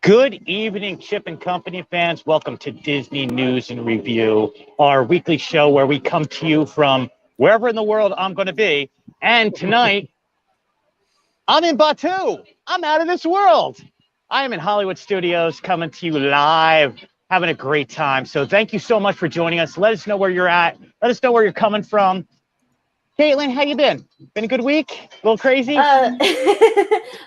Good evening, Chip and Company fans. Welcome to Disney News and Review, our weekly show where we come to you from wherever in the world I'm going to be. And tonight, I'm in Batu. I'm out of this world. I am in Hollywood Studios coming to you live, having a great time. So thank you so much for joining us. Let us know where you're at. Let us know where you're coming from. Kaitlyn, how you been? Been a good week? A little crazy? A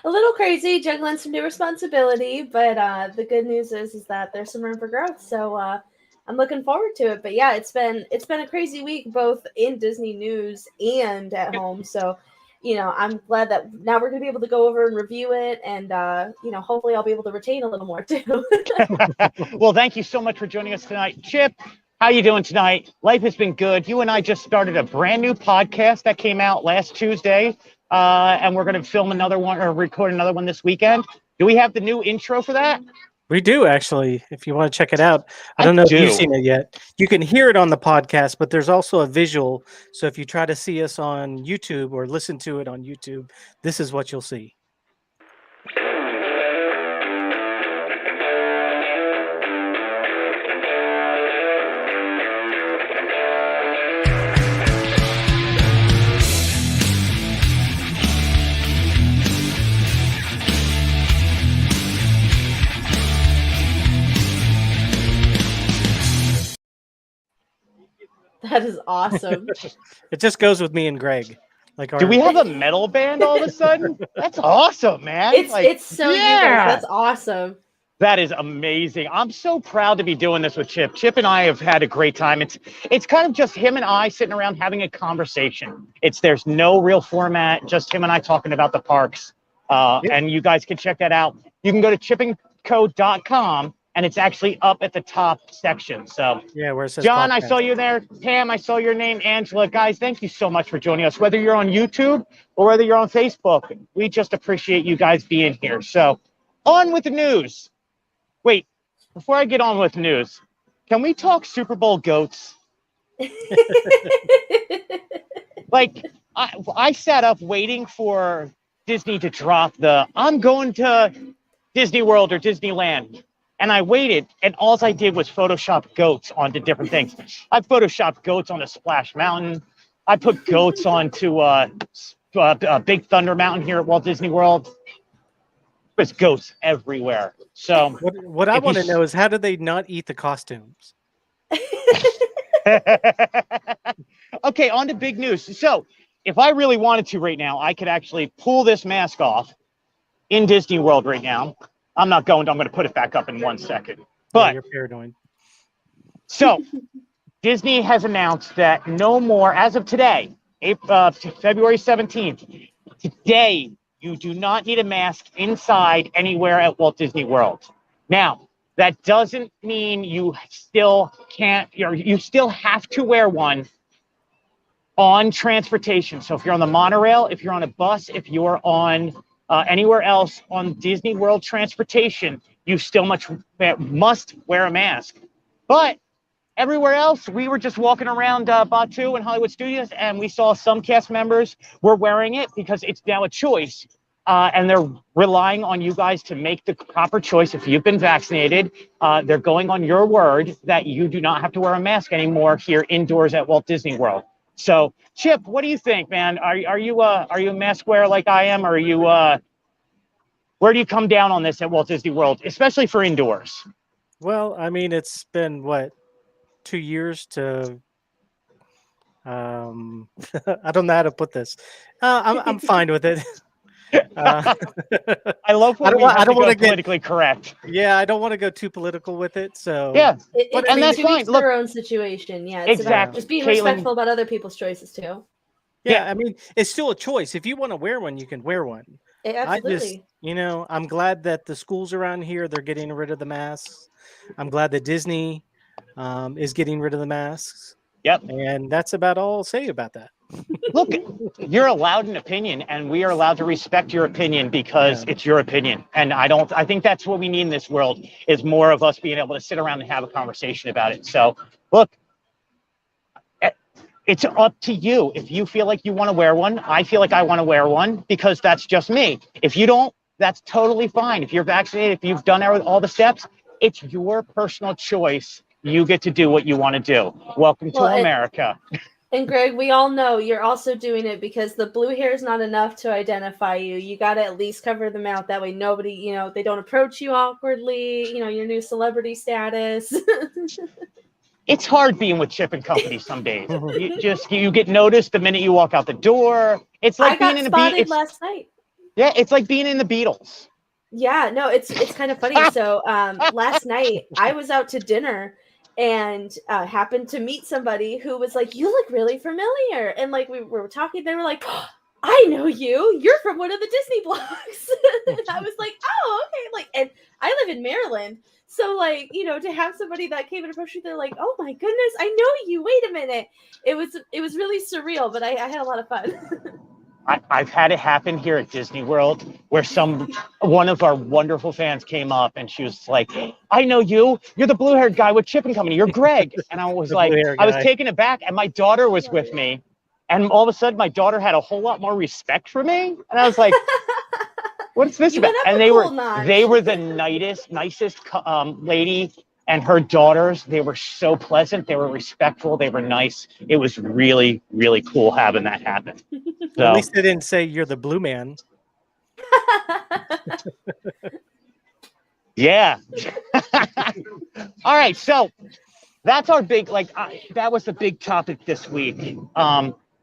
little crazy, juggling some new responsibility, but the good news is that there's some room for growth. So I'm looking forward to it. But yeah, it's been a crazy week, both in Disney news and at home. So, I'm glad that now we're gonna be able to go over and review it, and hopefully I'll be able to retain a little more too. Well, thank you so much for joining us tonight, Chip. How you doing tonight? Life has been good. You and I just started a brand new podcast that came out last Tuesday, and we're going to film another one or record another one this weekend. Do we have the new intro for that? We do, actually, if you want to check it out. I don't know if you've seen it yet. You can hear it on the podcast, but there's also a visual. So if you try to see us on YouTube or listen to it on YouTube, this is what you'll see. That is awesome. It just goes with me and Greg. Do we have a metal band all of a sudden? That's awesome, man. It's so you guys. That's awesome. That is amazing. I'm so proud to be doing this with Chip. Chip and I have had a great time. It's kind of just him and I sitting around having a conversation. There's no real format, just him and I talking about the parks. And you guys can check that out. You can go to chippingco.com. And it's actually up at the top section. So, yeah, where it says John, podcast. I saw you there. Pam, I saw your name. Angela, guys, thank you so much for joining us. Whether you're on YouTube or whether you're on Facebook, we just appreciate you guys being here. So, on with the news. Wait, before I get on with news, can we talk Super Bowl goats? I sat up waiting for Disney to drop I'm going to Disney World or Disneyland. And I waited, and all I did was Photoshop goats onto different things. I Photoshopped goats on a Splash Mountain. I put goats onto Big Thunder Mountain here at Walt Disney World. There's goats everywhere. So what I want to know is, how do they not eat the costumes? Okay, on to big news. So if I really wanted to right now, I could actually pull this mask off in Disney World right now. I'm not going to. I'm going to put it back up in 1 second. But you're paranoid. So Disney has announced that no more, as of today, February 17th, today, you do not need a mask inside anywhere at Walt Disney World. Now, that doesn't mean you still can't, you still have to wear one on transportation. So if you're on the monorail, if you're on a bus, if you're on anywhere else on Disney World transportation, you still must wear a mask. But everywhere else, we were just walking around Batu and Hollywood Studios, and we saw some cast members were wearing it because it's now a choice. And they're relying on you guys to make the proper choice. If you've been vaccinated, they're going on your word that you do not have to wear a mask anymore here indoors at Walt Disney World. So, Chip, what do you think, man? Are you a mask wearer like I am, or are you where do you come down on this at Walt Disney World, especially for indoors? Well, I mean, it's been 2 years to I don't know how to put this. I'm fine with it. I love when I don't want to get politically correct. Yeah, I don't want to go too political with it. So yeah, and that's fine. Look, their own situation. Yeah, it's exactly. About just being respectful about other people's choices too. Yeah, I mean, it's still a choice. If you want to wear one, you can wear one. Absolutely. I'm glad that the schools around here, they're getting rid of the masks. I'm glad that Disney is getting rid of the masks. Yep. And that's about all I'll say about that. Look, you're allowed an opinion, and we are allowed to respect your opinion because it's your opinion. And I think that's what we need in this world, is more of us being able to sit around and have a conversation about it. So, look, it's up to you. If you feel like you want to wear one, I feel like I want to wear one because that's just me. If you don't, That's totally fine. If you're vaccinated, if you've done all the steps, it's your personal choice. You get to do what you want to do. Welcome to America. And Greg, we all know you're also doing it because the blue hair is not enough to identify you. You got to at least cover them out. That way nobody, they don't approach you awkwardly, your new celebrity status. It's hard being with Chip and Company some days. You get noticed the minute you walk out the door. It's like being in the Beatles last night. Yeah, it's like being in the Beatles. Yeah, no, it's kind of funny. So last night I was out to dinner and happened to meet somebody who was like, "You look really familiar," and like we were talking, they were like, "Oh, I know you. You're from one of the Disney blocks." And I was like, "Oh, okay." Like, and I live in Maryland. So, like, to have somebody that came and approached you, they're like, "Oh my goodness, I know you. Wait a minute." It was really surreal, but I had a lot of fun. I've had it happen here at Disney World where one of our wonderful fans came up and she was like, "I know you. You're the blue-haired guy with Chip and Company. You're Greg." And I was like, I was taken aback, and my daughter was with me, and all of a sudden my daughter had a whole lot more respect for me, and I was like, "What's this about?" And they were the nicest lady and her daughters. They were so pleasant. They were respectful. They were nice. It was really, really cool having that happen. So, at least they didn't say you're the blue man. Yeah. All right. So that's our big, that was the big topic this week.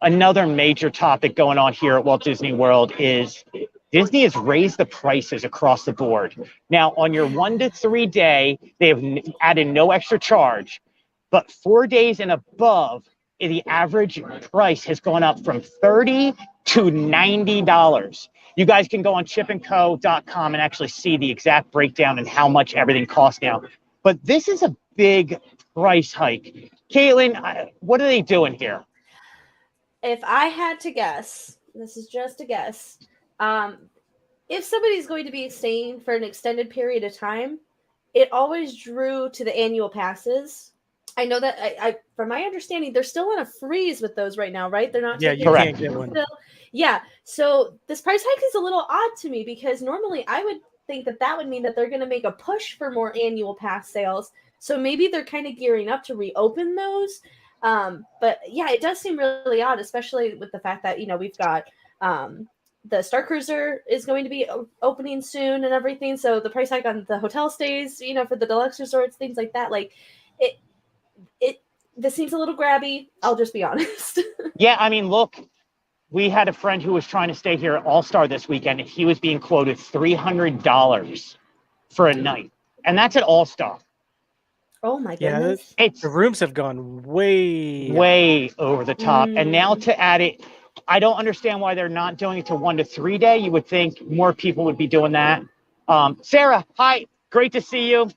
Another major topic going on here at Walt Disney World is Disney has raised the prices across the board. Now, on your 1 to 3 day, they have added no extra charge, but 4 days and above, the average price has gone up from $30 to $90. You guys can go on chipandco.com and actually see the exact breakdown and how much everything costs now. But this is a big price hike. Kaitlyn, what are they doing here? If I had to guess, this is just a guess, if somebody's going to be staying for an extended period of time, it always drew to the annual passes. I know that I from my understanding, they're still on a freeze with those right now, right? They're not. Yeah, you can't get one. Yeah. So this price hike is a little odd to me because normally I would think that would mean that they're going to make a push for more annual pass sales. So maybe they're kind of gearing up to reopen those. But yeah, it does seem really odd, especially with the fact that, we've got the Star Cruiser is going to be opening soon and everything. So the price hike on the hotel stays, for the deluxe resorts, things like that. Like this seems a little grabby. I'll just be honest. Yeah. I mean, look, we had a friend who was trying to stay here at All-Star this weekend, and he was being quoted $300 for a night. And that's at All-Star. Oh my goodness. Yeah, the rooms have gone way over the top. And now to add it, I don't understand why they're not doing it to 1 to 3 day. You would think more people would be doing that. Sarah, hi, great to see you.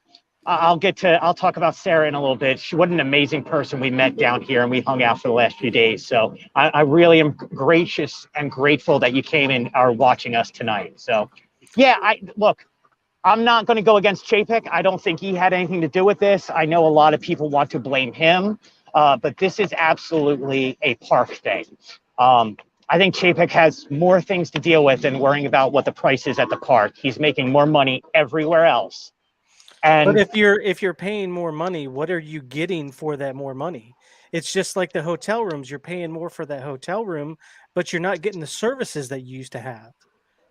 I'll talk about Sarah in a little bit. What an amazing person we met down here, and we hung out for the last few days. So I really am gracious and grateful that you came and are watching us tonight. So yeah, I'm not going to go against Chapek. I don't think he had anything to do with this. I know a lot of people want to blame him, but this is absolutely a park thing. I think Chapek has more things to deal with than worrying about what the price is at the park. He's making more money everywhere else. But if you're paying more money, what are you getting for that more money? It's just like the hotel rooms. You're paying more for that hotel room, but you're not getting the services that you used to have.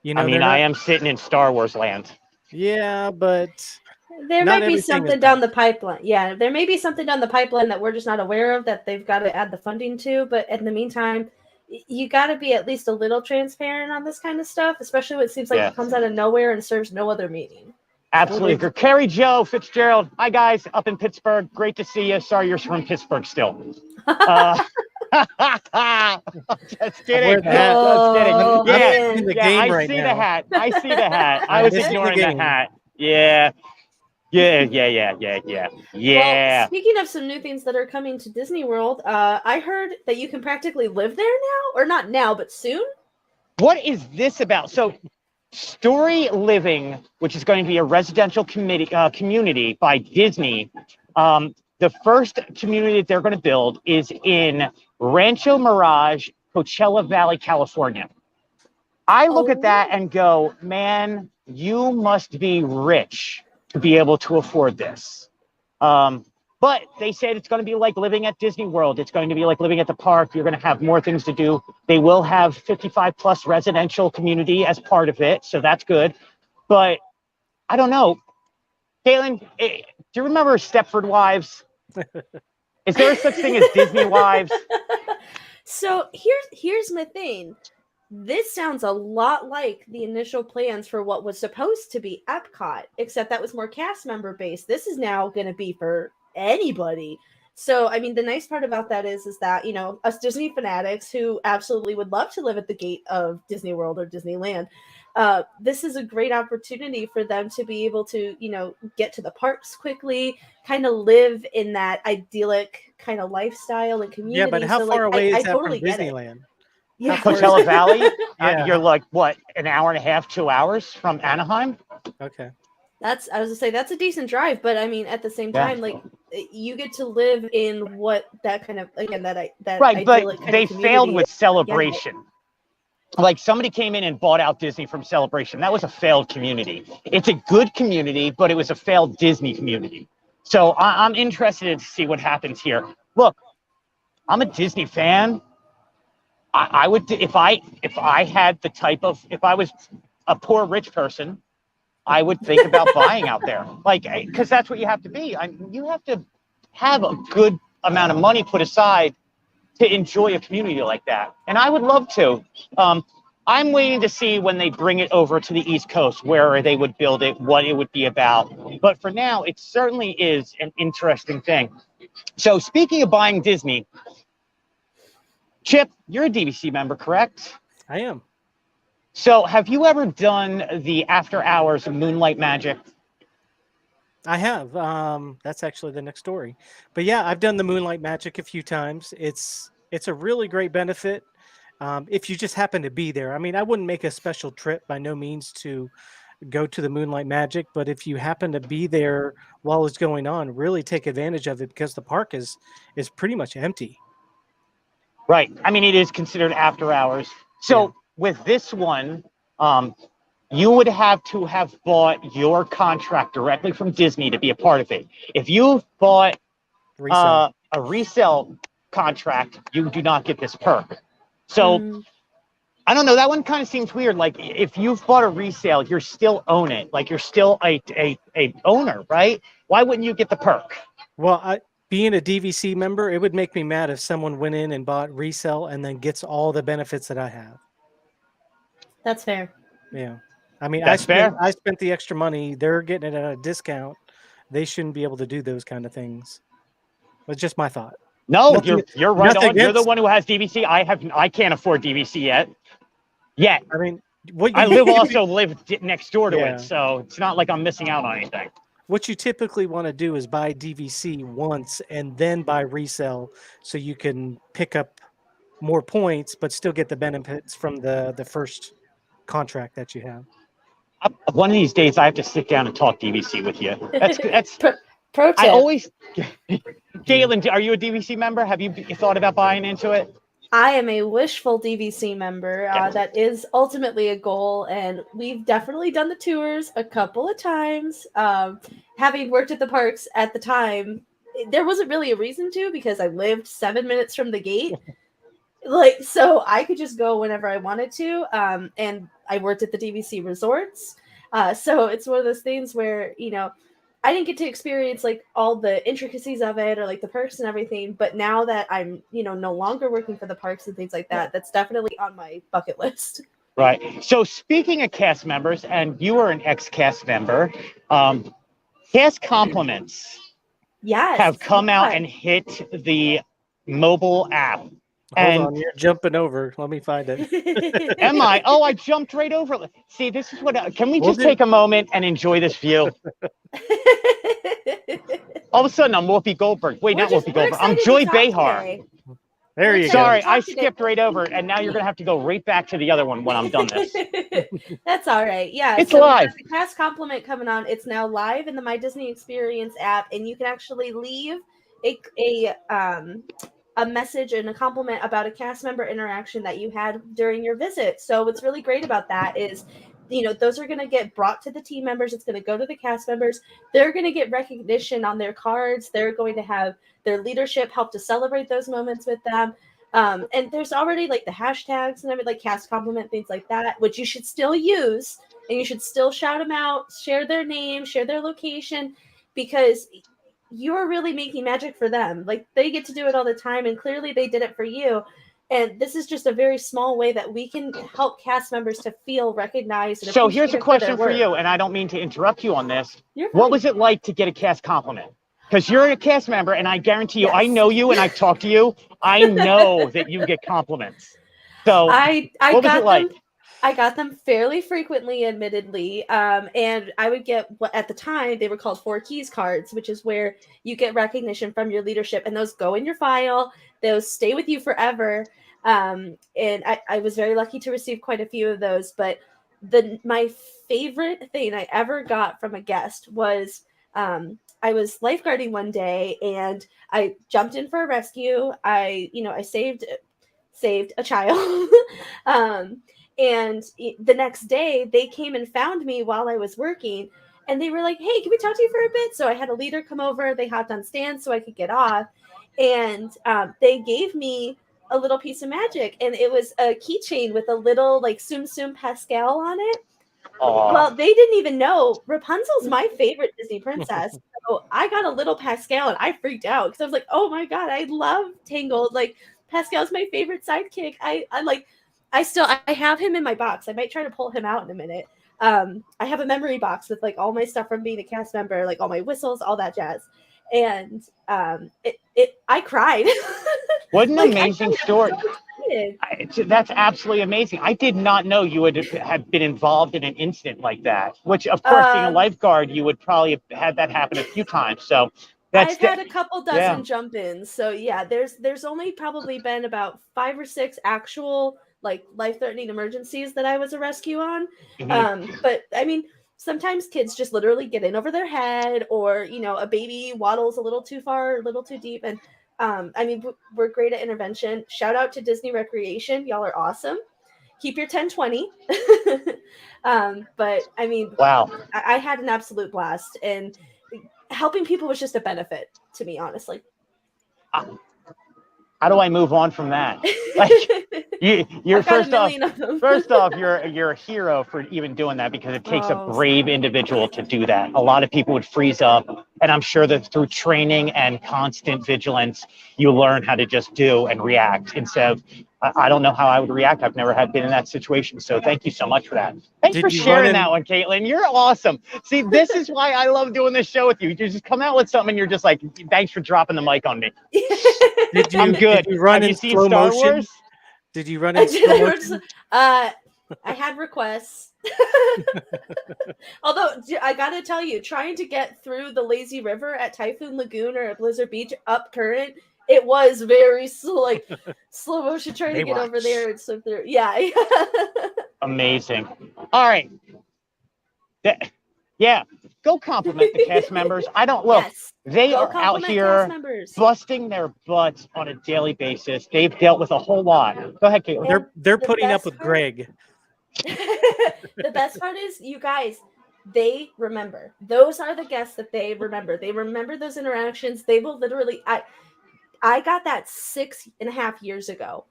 I am sitting in Star Wars land. Yeah, but there might be something down the pipeline. Yeah, there may be something down the pipeline that we're just not aware of that they've got to add the funding to. But in the meantime, you got to be at least a little transparent on this kind of stuff, especially when it seems like it comes out of nowhere and serves no other meening. Absolutely. Carrie Jo Fitzgerald. Hi, guys, up in Pittsburgh. Great to see you. Sorry you're from Pittsburgh still. Just kidding. Oh, I see the hat. I was ignoring the hat. Yeah. Well, speaking of some new things that are coming to Disney World, I heard that you can practically live there now, or not now, but soon. What is this about? So Storyliving, which is going to be a residential community by Disney, the first community that they're going to build is in Rancho Mirage, Coachella Valley, California. I look at that and go, man, you must be rich to be able to afford this. But they said it's going to be like living at Disney World. It's going to be like living at the park. You're going to have more things to do. They will have 55 plus residential community as part of it. So that's good. But I don't know. Kaitlyn, do you remember Stepford Wives? Is there such thing as Disney Wives? So here's my thing. This sounds a lot like the initial plans for what was supposed to be Epcot, except that was more cast member based. This is now going to be for anybody. So, I mean, the nice part about that is that, you know, us Disney fanatics who absolutely would love to live at the gate of Disney World or Disneyland, this is a great opportunity for them to be able to, you know, get to the parks quickly, kind of live in that idyllic kind of lifestyle and community. Yeah, but how so, far like, away I is that totally from get it. Disneyland? Yeah. Coachella Valley? Yeah. You're like, what, an hour and a half, 2 hours from Anaheim? Okay. I was gonna say that's a decent drive, but I mean, at the same time, like you get to live in what that kind of that Right, but idyllic kind they of failed community with is. Celebration. Like somebody came in and bought out Disney from Celebration. That was a failed community. It's a good community, but it was a failed Disney community. So I'm interested to see what happens here. Look, I'm a Disney fan. I would, if I had the type of, if I was a poor rich person, I would think about buying out there. Like, because that's what you have to be. You have to have a good amount of money put aside to enjoy a community like that. And I would love to. I'm waiting to see when they bring it over to the East Coast, where they would build it, what it would be about. But for now, it certainly is an interesting thing. So speaking of buying Disney, Chip, you're a DVC member, correct? I am. So have you ever done the after hours Moonlight Magic? I have. That's actually the next story. But yeah, I've done the Moonlight Magic a few times. It's a really great benefit if you just happen to be there. I mean, I wouldn't make a special trip by no means to go to the Moonlight Magic, but if you happen to be there while it's going on, really take advantage of it because the park is pretty much empty. Right. I mean, it is considered after hours. So with this one, you would have to have bought your contract directly from Disney to be a part of it. If you bought a resale contract, you do not get this perk. So I don't know. That one kind of seems weird. Like if you've bought a resale, you're still own it. Like you're still a owner, right? Why wouldn't you get the perk? Well, being a DVC member, it would make me mad if someone went in and bought resale and then gets all the benefits that I have. That's fair. Yeah. I mean, I spent the extra money. They're getting it at a discount. They shouldn't be able to do those kind of things. It's just my thought. No, you're right on. You're the one who has DVC. I can't afford DVC yet. I mean, I live next door to it, so it's not like I'm missing out on anything. What you typically want to do is buy DVC once and then buy resale so you can pick up more points, but still get the benefits from the first contract that you have. One of these days, I have to sit down and talk DVC with you. That's pro tip. I always. Kaitlyn, are you a DVC member? Have you thought about buying into it? I am a wishful DVC member. That is ultimately a goal, and we've definitely done the tours a couple of times. Having worked at the parks at the time, there wasn't really a reason to because I lived 7 minutes from the gate. So I could just go whenever I wanted to. And I worked at the DVC resorts. So it's one of those things where, you know, I didn't get to experience like all the intricacies of it or like the perks and everything. But now that I'm, you know, no longer working for the parks and things like that, that's definitely on my bucket list. Right. So speaking of cast members, and you are an ex-cast member, cast compliments have come out and hit the mobile app. Hold on, you're jumping over. Let me find it. Am I? Oh, I jumped right over it. See, this is what. Can we just take a moment and enjoy this view? All of a sudden, I'm Whoopi Goldberg. Wait, not Whoopi Goldberg. I'm Joy Behar. There you go. Sorry, I skipped right over it, and now you're going to have to go right back to the other one when I'm done this. That's all right. Yeah. It's live. The cast compliment coming on. It's now live in the My Disney Experience app, and you can actually leave a message and a compliment about a cast member interaction that you had during your visit. So what's really great about that is those are going to get brought to the team members. It's going to go to the cast members. They're going to get recognition on their cards. They're going to have their leadership help to celebrate those moments with them. And there's already like the hashtags and everything, like cast compliment, things like that, which you should still use, and you should still shout them out, share their name, share their location, because you're really making magic for them. Like, they get to do it all the time, and clearly they did it for you. And this is just a very small way that we can help cast members to feel recognized. And So here's a question for work. you, and I don't mean to interrupt you on this. You're What fine. was it like to get a cast compliment? Because you're a cast member, and I guarantee you, Yes. I know you, and I've talked to you. I know that you get compliments. So I what was got it like? them. I got them fairly frequently, admittedly. And I would get what at the time they were called 4 keys cards, which is where you get recognition from your leadership, and those go in your file. Those stay with you forever. And I was very lucky to receive quite a few of those. But my favorite thing I ever got from a guest was I was lifeguarding one day, and I jumped in for a rescue. I saved a child. And the next day they came and found me while I was working, and they were like, "Hey, can we talk to you for a bit?" So I had a leader come over. They hopped on stands so I could get off, and they gave me a little piece of magic, and it was a keychain with a little like Tsum Tsum Pascal on it. Aw. Well, they didn't even know Rapunzel's my favorite Disney princess. So I got a little Pascal, and I freaked out because I was like, "Oh my god, I love Tangled! Like, Pascal's my favorite sidekick." I have him in my box. I might try to pull him out in a minute. I have a memory box with like all my stuff from being a cast member, like all my whistles, all that jazz. And I cried. What an Like, amazing story. That's absolutely amazing. I did not know you would have been involved in an incident like that, which, of course, being a lifeguard, you would probably have had that happen a few times. So I've had a couple dozen yeah. jump-ins. So yeah, there's only probably been about 5 or 6 actual like life-threatening emergencies that I was a rescue on. But I mean, sometimes kids just literally get in over their head, or a baby waddles a little too far, a little too deep, and I mean, we're great at intervention. Shout out to Disney Recreation. Y'all are awesome. Keep your 10-20. But I mean, wow. I had an absolute blast, and helping people was just a benefit to me, honestly. How do I move on from that? Like, you're first off, you're a hero for even doing that, because it takes a brave individual to do that. A lot of people would freeze up, and I'm sure that through training and constant vigilance, you learn how to just do and react. And so I don't know how I would react. I've never been in that situation. So thank you so much for that. Thanks for sharing that one, Kaitlyn. You're awesome. See, this is why I love doing this show with you. You just come out with something, and you're just like, thanks for dropping the mic on me. I'm good. Did you run in slow motion? Wars? Did you run in slow motion? I had requests. Although I gotta tell you, trying to get through the lazy river at Typhoon Lagoon or at Blizzard Beach up current, it was very slow motion trying to get over there and swim through. Yeah. Amazing. All right. Yeah. Go compliment the cast members. I don't look. Yes. They are out here busting their butts on a daily basis. They've dealt with a whole lot. Go ahead, Kaitlyn. They're putting up with Greg. The best part is, you guys, they remember. Those are the guests that they remember. They remember those interactions. They will literally. I got that 6.5 years ago.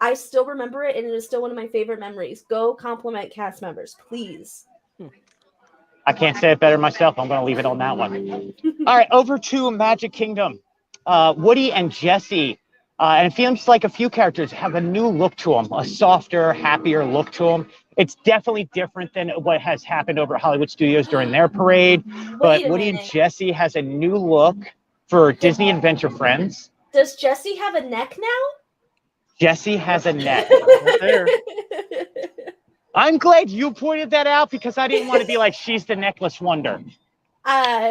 I still remember it, and it is still one of my favorite memories. Go compliment cast members, please. I can't say it better myself. I'm going to leave it on that one. All right, over to Magic Kingdom. Woody and Jessie, and it feels like a few characters have a new look to them, a softer, happier look to them. It's definitely different than what has happened over at Hollywood Studios during their parade. But Woody and Jessie has a new look for Disney Adventure Friends. Does Jessie have a neck now? Jessie has a neck. Right there. I'm glad you pointed that out, because I didn't want to be like, she's the necklace wonder. Yeah,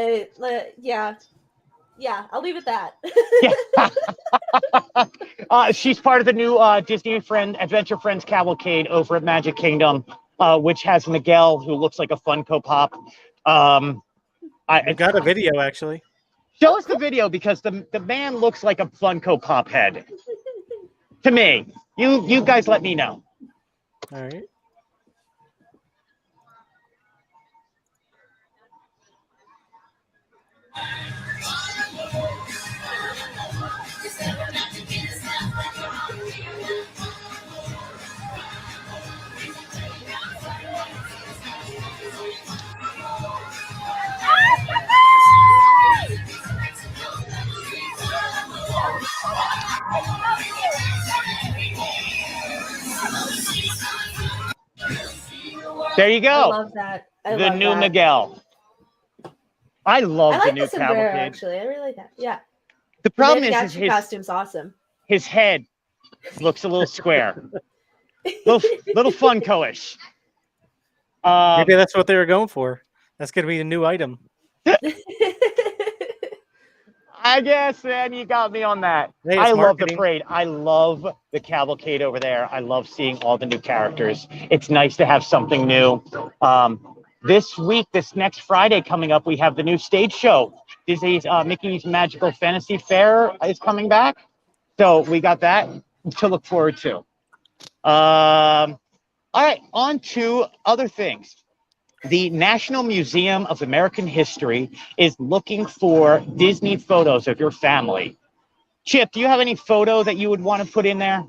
I'll leave it that. Yeah. She's part of the new Disney Adventure Friends cavalcade over at Magic Kingdom, which has Miguel, who looks like a Funko Pop. I got a video, actually. Show us the video, because the man looks like a Funko Pop head. To me. You guys let me know. All right. There you go. I love that. The new Miguel. I love the new the sombrero, cavalcade. actually. I really like that. Yeah. The problem is his costume's awesome. His head looks a little square, little Funko-ish. Maybe that's what they were going for. That's going to be a new item. I guess, man, you got me on that. Hey, I love marketing. the parade. I love the cavalcade over there. I love seeing all the new characters. It's nice to have something new. This week, this next Friday coming up, we have the new stage show. Disney's Mickey's Magical Fantasy Fair is coming back. So we got that to look forward to. All right, on to other things. The National Museum of American History is looking for Disney photos of your family. Chip, do you have any photo that you would want to put in there?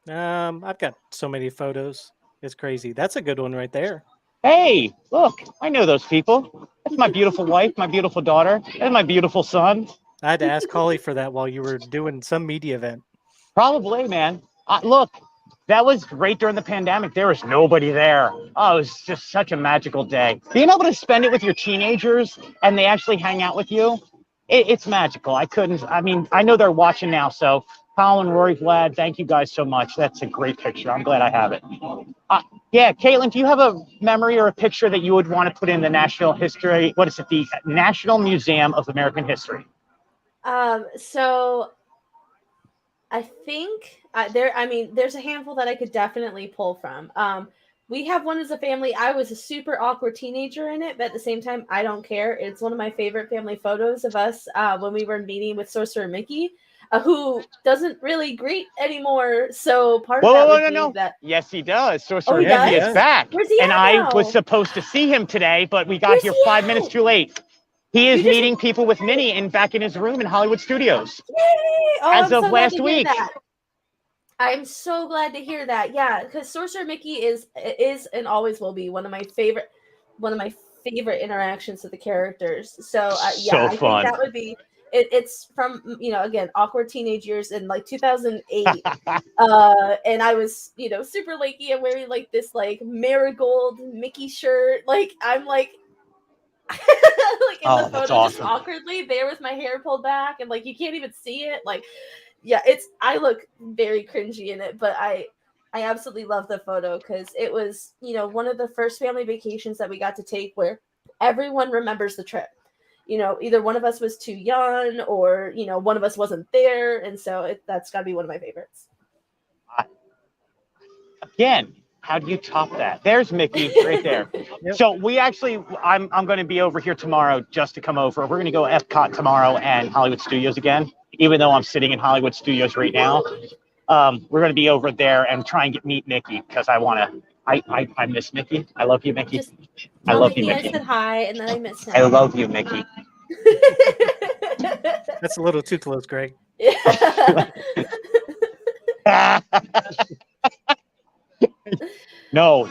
I've got so many photos. It's crazy. That's a good one right there. Hey, look, I know those people. That's my beautiful wife, my beautiful daughter, and my beautiful son. I had to ask Holly for that while you were doing some media event. Probably, man. Look, that was right during the pandemic. There was nobody there. Oh, it was just such a magical day. Being able to spend it with your teenagers and they actually hang out with you, it's magical. I mean, I know they're watching now, so Colin, Rory, Vlad, thank you guys so much. That's a great picture. I'm glad I have it. Yeah, Kaitlyn, do you have a memory or a picture that you would want to put in the National History? What is it? The National Museum of American History. So I think there's a handful that I could definitely pull from. We have one as a family. I was a super awkward teenager in it, but at the same time, I don't care. It's one of my favorite family photos of us when we were meeting with Sorcerer Mickey, who doesn't really greet anymore. So part of that would be that. Yes, he does. Sorcerer he Mickey is back. Where's he and at I now? was supposed to see him today, but we got here 5 minutes too late. He is meeting people with Minnie and back in his room in Hollywood Studios. Yay! Oh, as of last week. I'm so glad to hear that. Yeah, because Sorcerer Mickey is and always will be one of my favorite interactions with the characters. So yeah, I think that would be. It's from again awkward teenage years in like 2008, and I was super lanky and wearing like this like marigold Mickey shirt. Like I'm like. Like in the photo, awesome. Just awkwardly there with my hair pulled back, and like you can't even see it. Like, yeah, I look very cringy in it, but I absolutely love the photo because it was one of the first family vacations that we got to take where everyone remembers the trip. Either one of us was too young or one of us wasn't there, and so that's got to be one of my favorites. Again. How do you top that? There's Mickey right there. Yep. So I'm going to be over here tomorrow just to come over. We're going to go Epcot tomorrow and Hollywood Studios again, even though I'm sitting in Hollywood Studios right now. We're going to be over there and try and meet Mickey because I miss Mickey. I love you, Mickey. I love you, Mickey. I said hi and then I missed him. I love you, Mickey. That's a little too close, Greg. No,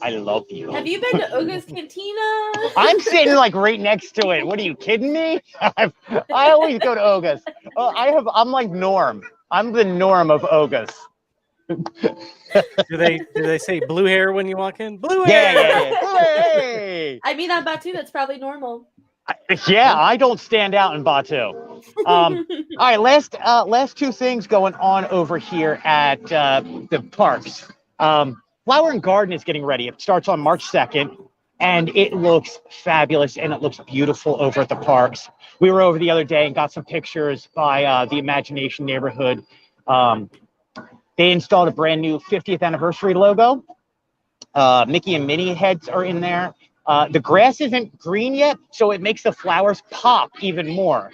I love you. Have you been to Oga's Cantina? I'm sitting like right next to it. What are you kidding me? I always go to Oga's. I'm like Norm. I'm the Norm of Oga's. Do they say blue hair when you walk in? Blue hair. Yeah. Hey. I mean, on Batu, that's probably normal. I don't stand out in Batu. All right, last two things going on over here at the parks. Flower and Garden is getting ready. It starts on March 2nd, and it looks fabulous, and it looks beautiful over at the parks. We were over the other day and got some pictures by the Imagination neighborhood. They installed a brand new 50th anniversary logo. Mickey and Minnie heads are in there. The grass isn't green yet, so it makes the flowers pop even more.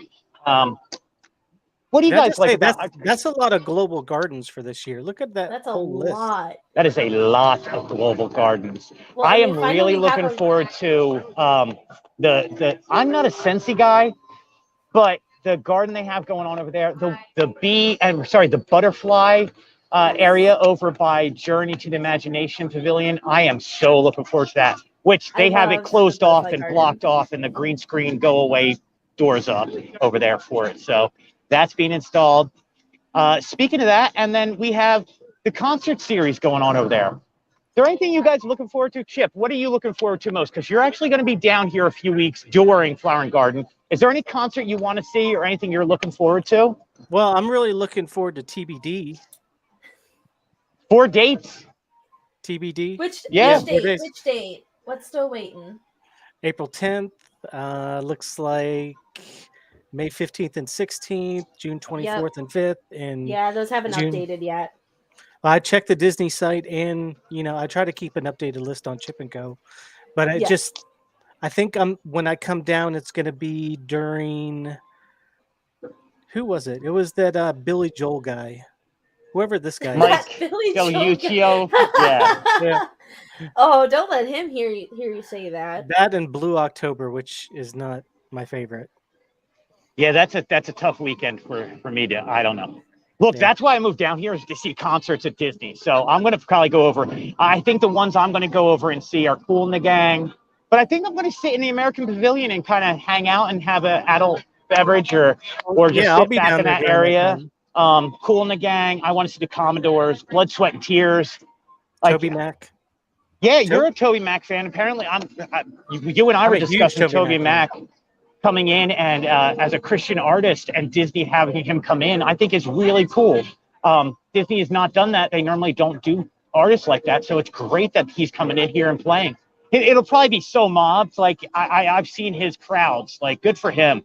What do you Can I guys just like say about? that's a lot of global gardens for this year. Look at that That's a whole list. lot. That is a lot of global gardens. Well, I and am we really finally have looking a forward to the. I'm not a Scentsy guy, but the garden they have going on over there, the butterfly area over by Journey to the Imagination Pavilion. I am so looking forward to that. Which I they have it love the closed off butterfly and garden. blocked off, and the green screen go away doors up over there for it. So that's being installed. Speaking of that, and then we have the concert series going on over there. Is there anything you guys are looking forward to? Chip, what are you looking forward to most? Because you're actually going to be down here a few weeks during Flower and Garden. Is there any concert you want to see or anything you're looking forward to? Well, I'm really looking forward to TBD. 4 dates? TBD. Which Yeah. which 4 date? days. Which date? What's still waiting? April 10th. Looks like May 15th and 16th, June 24th and 5th, and Yeah, those haven't June. updated yet. I checked the Disney site, and I try to keep an updated list on Chip and Go, but I think when I come down, it's going to be during. Who was it? It was that Billy Joel guy, whoever this guy Mike is. Billy Del Joel Uccio. Yeah. Oh, don't let him hear you say that. That and Blue October, which is not my favorite. Yeah, that's a tough weekend for me to. I don't know. Look, that's why I moved down here is to see concerts at Disney. So I'm going to probably go over. I think the ones I'm going to go over and see are Kool and the Gang. But I think I'm going to sit in the American Pavilion and kind of hang out and have an adult beverage or just I'll sit be back down in there that during area. time. Kool and the Gang. I want to see the Commodores. Blood, Sweat, and Tears. Toby Mac. Yeah, you're a Toby Mac fan. Apparently, you and I were discussing Toby Mac coming in and as a Christian artist, and Disney having him come in, I think is really cool. Disney has not done that. They normally don't do artists like that. So it's great that he's coming in here and playing. It'll probably be so mobbed. Like I've seen his crowds. Like good for him.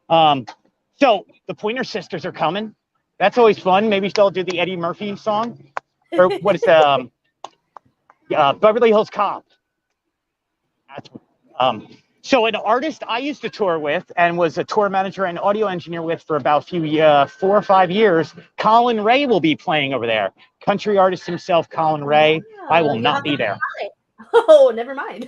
So the Pointer Sisters are coming. That's always fun. Maybe they'll do the Eddie Murphy song, or what is Beverly Hills Cop. So an artist I used to tour with and was a tour manager and audio engineer with for about 4 or 5 years, Colin Ray will be playing over there. Country artist himself, Colin Ray. I will not be there. Oh, never mind.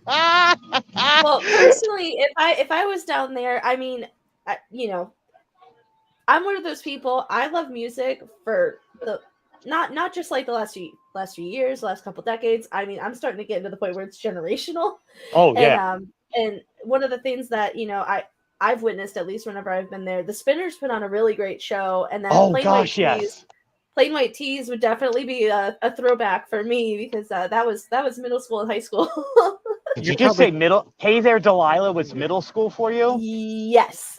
Well, personally, if I was down there, I mean, I'm one of those people. I love music for the not just like the last few years, last couple decades. I mean, I'm starting to get into the point where it's generational. Oh yeah. And one of the things that I've witnessed, at least whenever I've been there, the Spinners put on a really great show, and then Plain White Tees would definitely be a throwback for me because that was middle school and high school. Did you just say middle? Hey There, Delilah was middle school for you? Yes.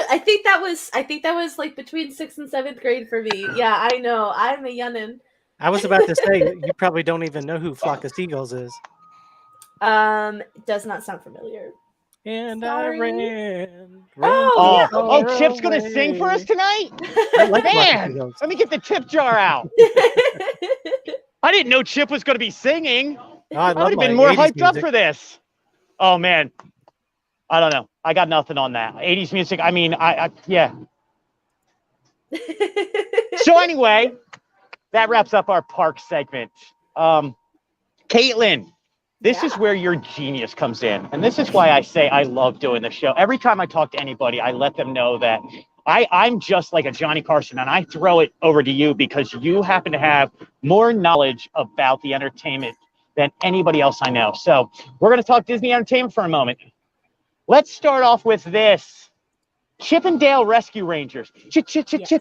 I think that was like between 6th and 7th grade for me. Yeah, I know. I'm a youngin'. I was about to say you probably don't even know who Flock of Seagulls is. Does not sound familiar. And Sorry. I ran. Oh, Chip's gonna sing for us tonight? Man, let me get the tip jar out. I didn't know Chip was gonna be singing. I would have been more hyped up for this. Oh man, I don't know. I got nothing on that. 80s music. I mean, yeah. So anyway, that wraps up our park segment. Kaitlyn, this is where your genius comes in. And this is why I say I love doing the show. Every time I talk to anybody, I let them know that I'm just like a Johnny Carson, and I throw it over to you because you happen to have more knowledge about the entertainment than anybody else I know. So we're going to talk Disney entertainment for a moment. Let's start off with this. Chip and Dale Rescue Rangers. Chip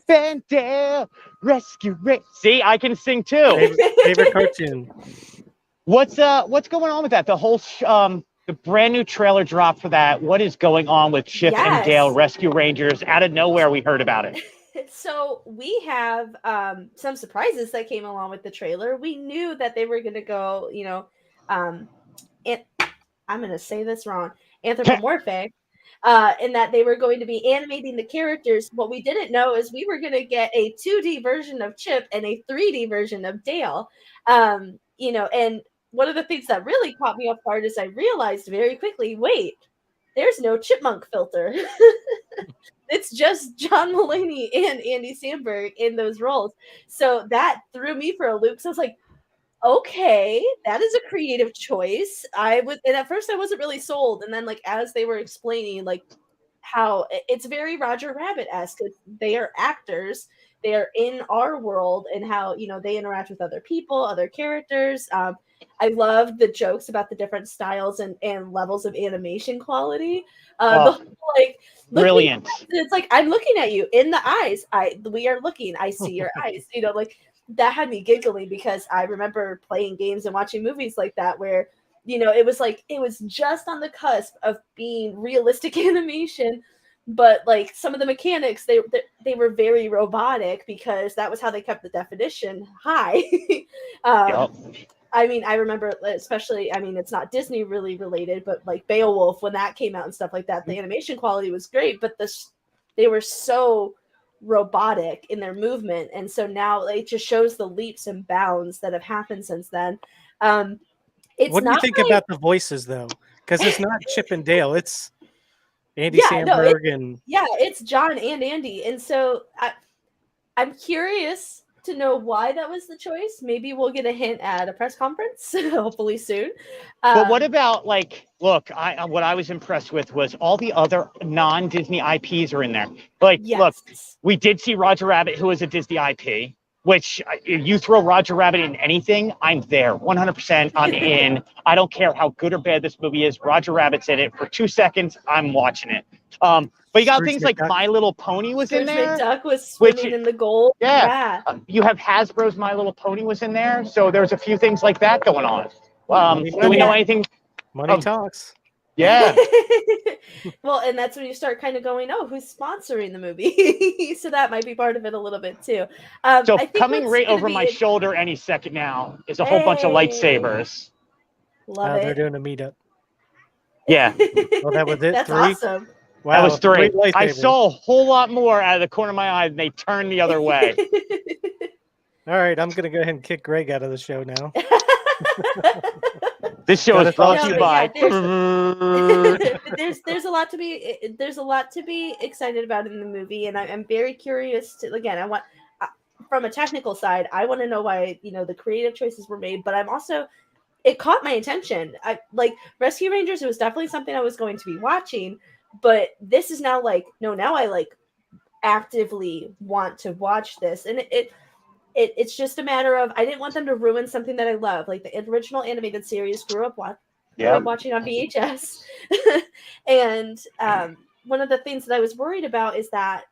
and Dale Rescue Rangers. See, I can sing too. Favorite cartoon. What's going on with that? The whole the brand new trailer drop for that. What is going on with Chip and Dale Rescue Rangers? Out of nowhere, we heard about it. So we have some surprises that came along with the trailer. We knew that they were going to go, and I'm going to say this wrong, anthropomorphic, in that they were going to be animating the characters. What we didn't know is we were going to get a 2D version of Chip and a 3D version of Dale. And one of the things that really caught me off guard is I realized very quickly, wait, there's no chipmunk filter. it's just John Mulaney and Andy Samberg in those roles. So that threw me for a loop. So I was like, okay, that is a creative choice. And at first I wasn't really sold. And then like as they were explaining like how it's very Roger Rabbit-esque. They are actors. They are in our world and how, they interact with other people, other characters. I love the jokes about the different styles and levels of animation quality. The whole, like brilliant. It's like I'm looking at you in the eyes. We are looking. I see your eyes. Like that had me giggling because I remember playing games and watching movies like that where it was just on the cusp of being realistic animation, but like some of the mechanics they were very robotic because that was how they kept the definition high. Yep. I mean, I remember especially, it's not Disney really related, but like Beowulf, when that came out and stuff like that, the animation quality was great, but they were so robotic in their movement. And so now it just shows the leaps and bounds that have happened since then. What do you think about the voices though? Because it's not Chip and Dale, it's Andy Samberg it's John and Andy. And so I'm curious to know why that was the choice. Maybe we'll get a hint at a press conference, hopefully soon. But what about look, what I was impressed with was all the other non-Disney IPs are in there. Look, we did see Roger Rabbit, who is a Disney IP, which you throw Roger Rabbit in anything, I'm there. 100% I'm in. I don't care how good or bad this movie is. Roger Rabbit's in it for 2 seconds. I'm watching it. But you got things like My Little Pony was in there. Scrooge McDuck was swimming in the gold. Yeah. You have Hasbro's My Little Pony was in there. So there's a few things like that going on. Do we know anything? Money talks. Yeah. Well, and that's when you start kind of going, oh, who's sponsoring the movie? So that might be part of it a little bit too. So coming right over my shoulder any second now is a whole bunch of lightsabers. Love it. They're doing a meetup. Yeah. Well, that was it. That's 3? awesome. Wow, that was 3. I saw a whole lot more out of the corner of my eye and they turned the other way. All right, I'm going to go ahead and kick Greg out of the show now. This show is brought to you by. There's a lot to be excited about in the movie, and I'm very curious to. Again, I want from a technical side, I want to know why the creative choices were made, but I'm also. It caught my attention. I like Rescue Rangers. It was definitely something I was going to be watching, but this is now now I actively want to watch this, and it's just a matter of I didn't want them to ruin something that I love. Like the original animated series, grew up watching on VHS, and one of the things that I was worried about is that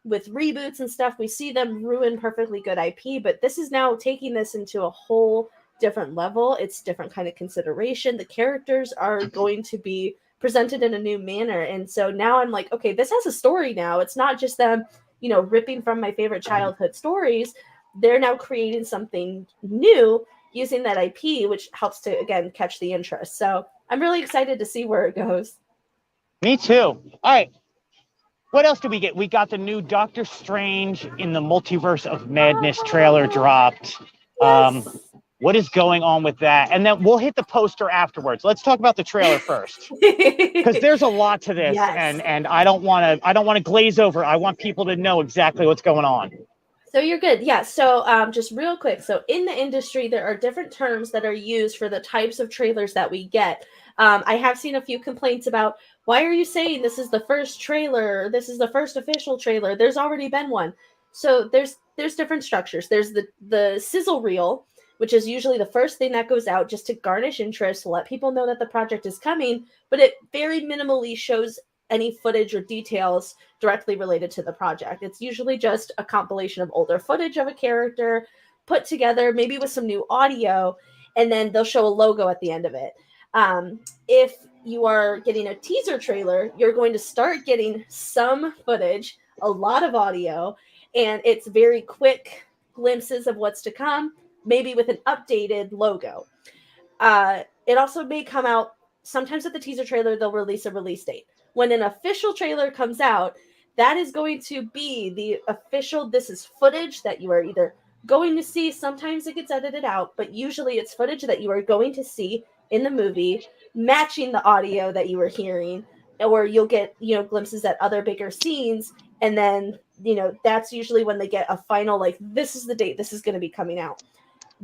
with reboots and stuff, we see them ruin perfectly good IP, but this is now taking this into a whole different level. It's different kind of consideration. The characters are going to be presented in a new manner, and so now I'm like, okay, this has a story now. It's not just them ripping from my favorite childhood stories. They're now creating something new using that IP, which helps to again catch the interest. So I'm really excited to see where it goes. Me too. All right, what else did we get? We got the new Doctor Strange in the Multiverse of Madness trailer dropped. Yes. What is going on with that? And then we'll hit the poster afterwards. Let's talk about the trailer first, because there's a lot to this, and I don't want to glaze over. I want people to know exactly what's going on. So you're good. Yeah. So just real quick. So in the industry, there are different terms that are used for the types of trailers that we get. I have seen a few complaints about, why are you saying this is the first trailer? This is the first official trailer. There's already been one. So there's different structures. There's the sizzle reel, which is usually the first thing that goes out just to garnish interest, to let people know that the project is coming, but it very minimally shows any footage or details directly related to the project. It's usually just a compilation of older footage of a character put together, maybe with some new audio, and then they'll show a logo at the end of it. If you are getting a teaser trailer, you're going to start getting some footage, a lot of audio, and it's very quick glimpses of what's to come, maybe with an updated logo. It also may come out, sometimes with the teaser trailer, they'll release a release date. When an official trailer comes out, that is going to be the official, this is footage that you are either going to see, sometimes it gets edited out, but usually it's footage that you are going to see in the movie, matching the audio that you were hearing or you'll get, glimpses at other bigger scenes. And then, that's usually when they get a final, like, this is the date this is going to be coming out.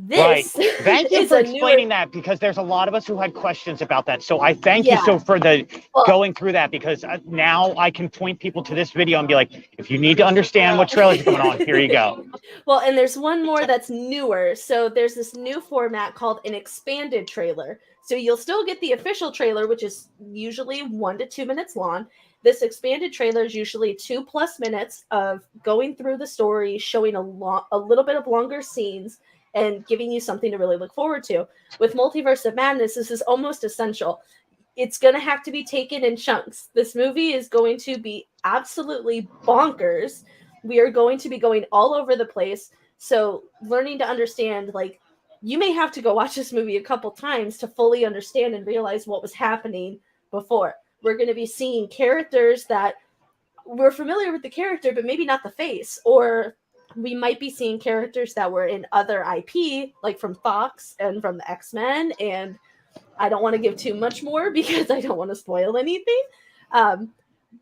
Right. This Thank you is for a explaining newer, that, because there's a lot of us who had questions about that. So I thank you Yeah. so for the Well- going through that, because now I can point people to this video and be like, if you need to understand what trailers are going on, here you go. Well, and there's one more that's newer. So there's this new format called an expanded trailer. So you'll still get the official trailer, which is usually 1 to 2 minutes long. This expanded trailer is usually 2+ minutes of going through the story, showing a little bit of longer scenes, and giving you something to really look forward to. With Multiverse of Madness, this is almost essential. It's going to have to be taken in chunks. This movie is going to be absolutely bonkers. We are going to be going all over the place. So learning to understand, like, you may have to go watch this movie a couple times to fully understand and realize what was happening before. We're going to be seeing characters that we're familiar with the character, but maybe not the face. Or we might be seeing characters that were in other IP, like from Fox and from the X-Men. And I don't want to give too much more because I don't want to spoil anything.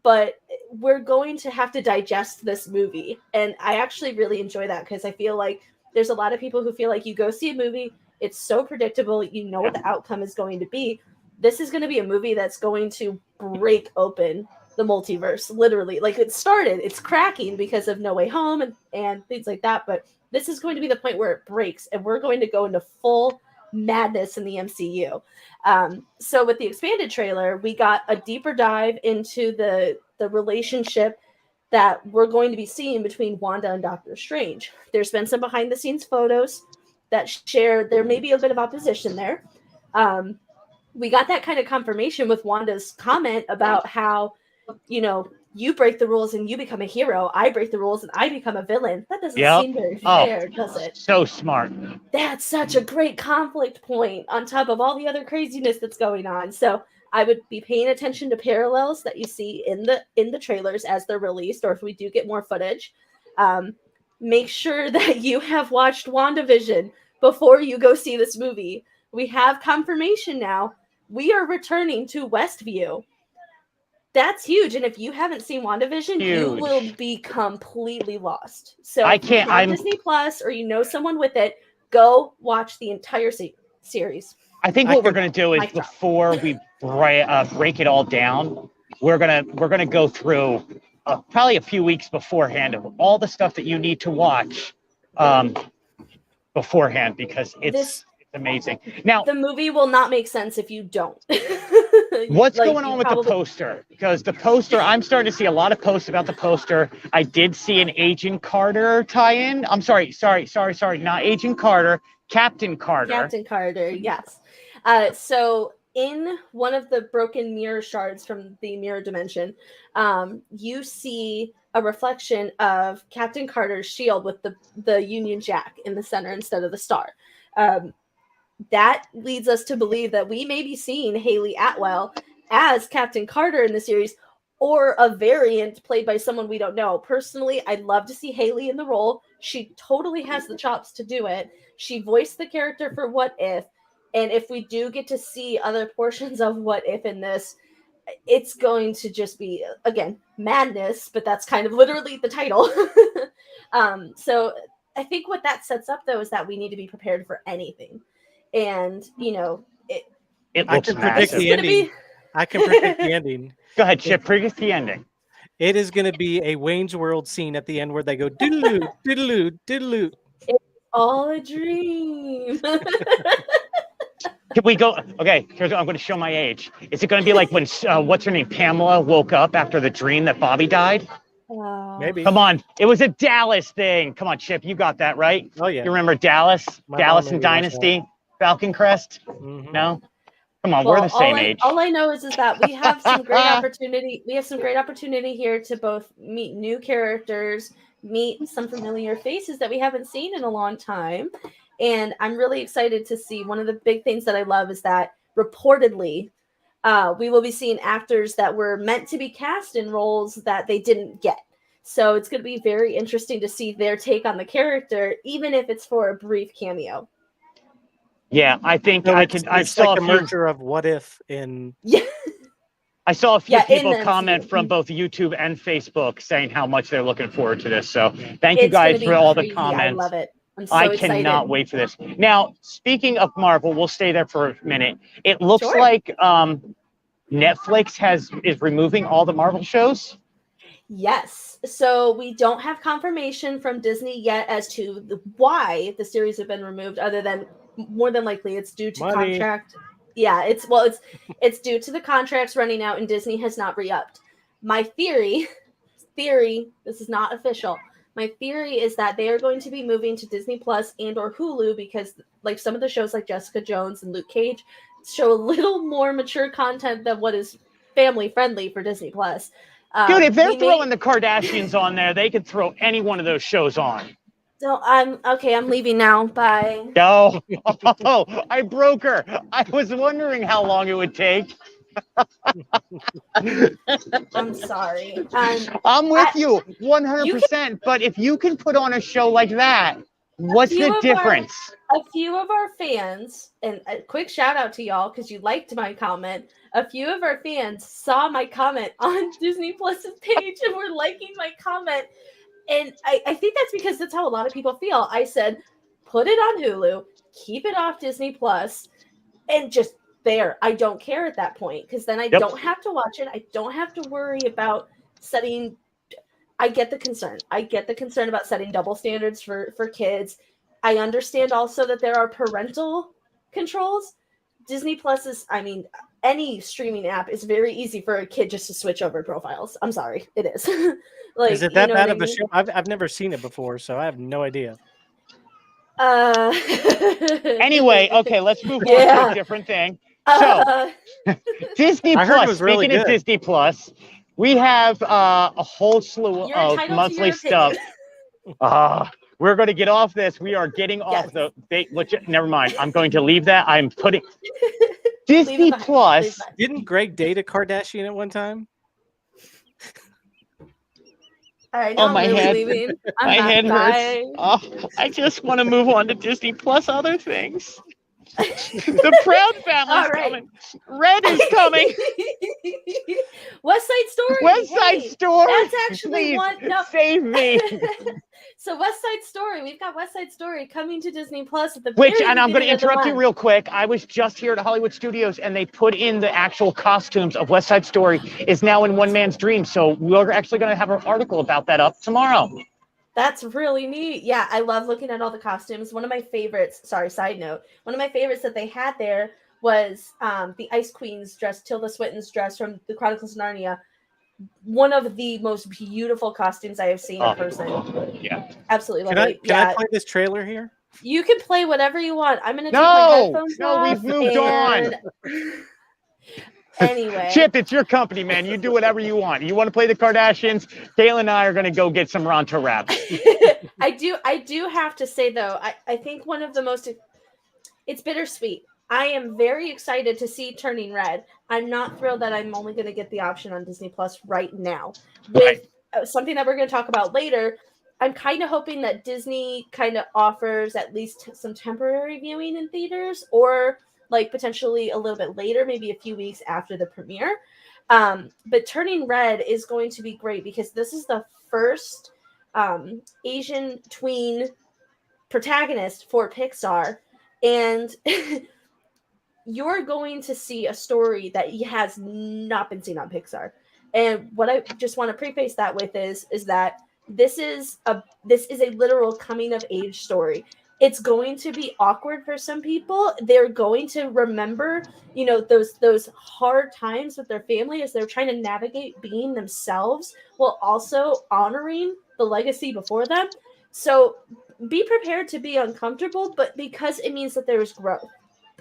But we're going to have to digest this movie. And I actually really enjoy that, because I feel like there's a lot of people who feel like you go see a movie, it's so predictable, you know what the outcome is going to be. This is going to be a movie that's going to break open the multiverse, literally. Like, it's cracking because of No Way Home and things like that. But this is going to be the point where it breaks, and we're going to go into full madness in the MCU. So with the expanded trailer, we got a deeper dive into the relationship that we're going to be seeing between Wanda and Doctor Strange. There's been some behind the scenes photos that share there may be a bit of opposition there. We got that kind of confirmation with Wanda's comment about how, you break the rules and you become a hero. I break the rules and I become a villain. That doesn't seem very fair, does it? So smart. That's such a great conflict point on top of all the other craziness that's going on. So I would be paying attention to parallels that you see in the trailers as they're released, or if we do get more footage. Make sure that you have watched WandaVision before you go see this movie. We have confirmation now. We are returning to Westview. That's huge. And if you haven't seen WandaVision, you will be completely lost. So if you have Disney Plus, or you know someone with it, go watch the entire series. I think what we're going to do is, before we break it all down, we're gonna go through probably a few weeks beforehand of all the stuff that you need to watch beforehand, because it's amazing. Now, the movie will not make sense if you don't. What's going on with the poster? Because the poster, I'm starting to see a lot of posts about the poster. I did see an Agent Carter tie-in. I'm sorry, not Agent Carter, Captain Carter. Captain Carter, yes. So in one of the broken mirror shards from the mirror dimension, you see a reflection of Captain Carter's shield with the Union Jack in the center instead of the star. That leads us to believe that we may be seeing Haley Atwell as Captain Carter in the series, or a variant played by someone we don't know. Personally, I'd love to see Haley in the role. She totally has the chops to do it. She voiced the character for What If. And if we do get to see other portions of What If in this, it's going to just be, again, madness, but that's kind of literally the title. So I think what that sets up, though, is that we need to be prepared for anything. And, I can predict the ending. I can predict the ending. Go ahead, Chip, predict the ending. It is going to be a Wayne's World scene at the end where they go diddle-oo, diddle-oo, diddle-oo. It's all a dream. Can we go? Okay, I'm going to show my age. Is it going to be like when what's her name, Pamela, woke up after the dream that Bobby died? Maybe. Come on, it was a Dallas thing. Come on, Chip, you got that right. Oh yeah. You remember Dallas and Dynasty, Falcon Crest? Mm-hmm. No. Come on, we're the same age. All I know is that we have some great opportunity. We have some great opportunity here to both meet new characters, meet some familiar faces that we haven't seen in a long time. And I'm really excited to see. One of the big things that I love is that reportedly we will be seeing actors that were meant to be cast in roles that they didn't get. So it's going to be very interesting to see their take on the character, even if it's for a brief cameo. Yeah, I think so I it's saw like a merger of What If in. Yeah. I saw a few in people the comment MCU. from both YouTube and Facebook saying how much they're looking forward to this. So thank you It's gonna guys be for all the crazy. comments. I love it. I'm so I excited. cannot wait for this. Now, speaking of Marvel, we'll stay there for a minute. It looks Sure. like Netflix is removing all the Marvel shows. Yes. So we don't have confirmation from Disney yet as to why the series have been removed, other than more than likely it's due to Money. contract. Yeah, it's due to the contracts running out and Disney has not re-upped. My theory, this is not official. My theory is that they are going to be moving to Disney Plus and or Hulu because like some of the shows like Jessica Jones and Luke Cage show a little more mature content than what is family friendly for Disney Plus. Dude, if they're throwing the Kardashians on there, they could throw any one of those shows on. So I'm leaving now. Bye. No, oh, I broke her. I was wondering how long it would take. I'm sorry. I'm with you 100%. But if you can put on a show like that, what's the difference? A few of our fans, and a quick shout out to y'all because you liked my comment. A few of our fans saw my comment on Disney Plus's page and were liking my comment. And I think that's because that's how a lot of people feel. I said, put it on Hulu, keep it off Disney Plus, and just there. I don't care at that point because then I don't have to watch it. I don't have to worry about setting. I get the concern. I get the concern about setting double standards for kids. I understand also that there are parental controls. Disney Plus is, I mean, any streaming app is very easy for a kid just to switch over profiles. I'm sorry, it is. Like, is it that bad of a show? I've never seen it before, so I have no idea. Anyway, okay, let's move on to a different thing. So, Disney Plus. Speaking of Disney Plus, we have a whole slew of monthly stuff. We're going to get off this. We are getting off the. Never mind. I'm going to leave that. I'm putting Disney Plus. Didn't Greg date a Kardashian at one time? All right, now I'm really leaving. My head hurts. Oh, I just want to move on to Disney Plus other things. The Proud Family's coming. Red is coming. West Side Story. West Side Story. That's actually Please, one. No. Save me. So West Side Story. We've got West Side Story coming to Disney Plus at the and I'm going to interrupt you real quick. I was just here at Hollywood Studios, and they put in the actual costumes of West Side Story is now in One Man's Dream. So we're actually going to have an article about that up tomorrow. That's really neat. Yeah, I love looking at all the costumes. One of my favorites, side note, one of my favorites that they had there was the Ice Queen's dress, Tilda Swinton's dress from the Chronicles of Narnia. One of the most beautiful costumes I have seen in person. Yeah. Absolutely love it. Can I play this trailer here? You can play whatever you want. I'm going to take my headphones off. No, we've moved on. Anyway. Chip, it's your company, man. You do whatever you want. You want to play the Kardashians? Kayla and I are going to go get some Ronto wraps. I do have to say, though, I think one of the most... It's bittersweet. I am very excited to see Turning Red. I'm not thrilled that I'm only going to get the option on Disney Plus right now. With something that we're going to talk about later, I'm kind of hoping that Disney kind of offers at least some temporary viewing in theaters or... like potentially a little bit later, maybe a few weeks after the premiere. But Turning Red is going to be great because this is the first Asian tween protagonist for Pixar. And you're going to see a story that has not been seen on Pixar. And what I just want to preface that with is that this is a literal coming of age story. It's going to be awkward for some people. They're going to remember, those hard times with their family as they're trying to navigate being themselves while also honoring the legacy before them. So be prepared to be uncomfortable, but because it means that there's growth.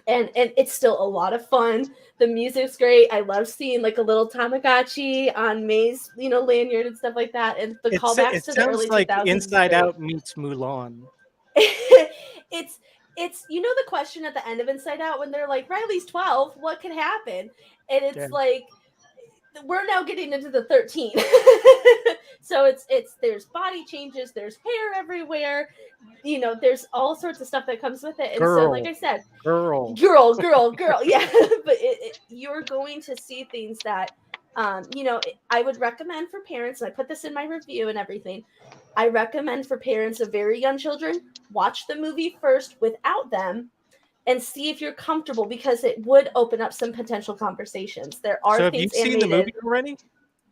And it's still a lot of fun. The music's great. I love seeing like a little Tamagotchi on May's, lanyard and stuff like that. And the callbacks to the early 2000s. It sounds like Inside Out meets Mulan. It's the question at the end of Inside Out when they're like, Riley's 12, what could happen? And it's like, we're now getting into the 13. So there's body changes, there's hair everywhere, there's all sorts of stuff that comes with it. And so like I said, girl, yeah. But you're going to see things that I would recommend for parents, and I put this in my review and everything, I recommend for parents of very young children, watch the movie first without them and see if you're comfortable, because it would open up some potential conversations. There are So things have you seen the movie already?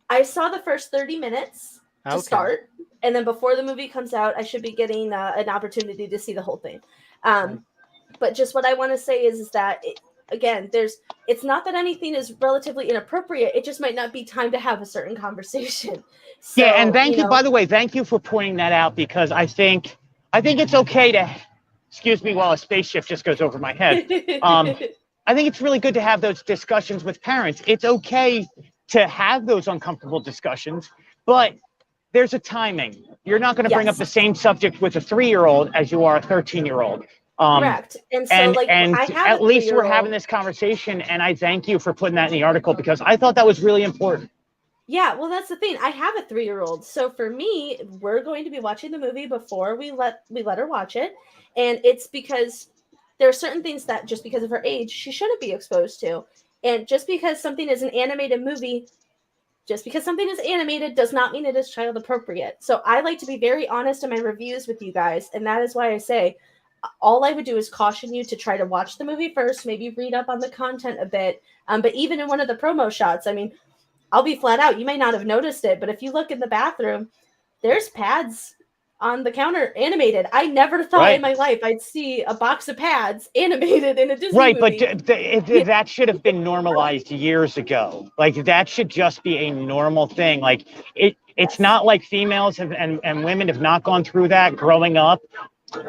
I saw the first 30 minutes to start, and then before the movie comes out, I should be getting an opportunity to see the whole thing. But just what I want to say is that, it's not that anything is relatively inappropriate. It just might not be time to have a certain conversation. So, yeah, and thank you, by the way, thank you for pointing that out, because I think it's okay to, excuse me while a spaceship just goes over my head. I think it's really good to have those discussions with parents. It's okay to have those uncomfortable discussions, but there's a timing. You're not going to bring up the same subject with a 3-year-old as you are a 13-year-old. Correct. And so, and I have at least we're having this conversation, and I thank you for putting that in the article, because I thought that was really important. Yeah, well, that's the thing. I have a 3-year-old, so for me, we're going to be watching the movie before we let her watch it, and it's because there are certain things that, just because of her age, she shouldn't be exposed to, and just because something is an animated movie, just because something is animated does not mean it is child appropriate. So I like to be very honest in my reviews with you guys, and that is why I say all I would do is caution you to try to watch the movie first, maybe read up on the content a bit. But even in one of the promo shots, I mean, I'll be flat out. You may not have noticed it, but if you look in the bathroom, there's pads on the counter animated. I never thought in my life I'd see a box of pads animated in a Disney movie. But that should have been normalized years ago. Like, that should just be a normal thing. Like, it's not like females and women have not gone through that growing up.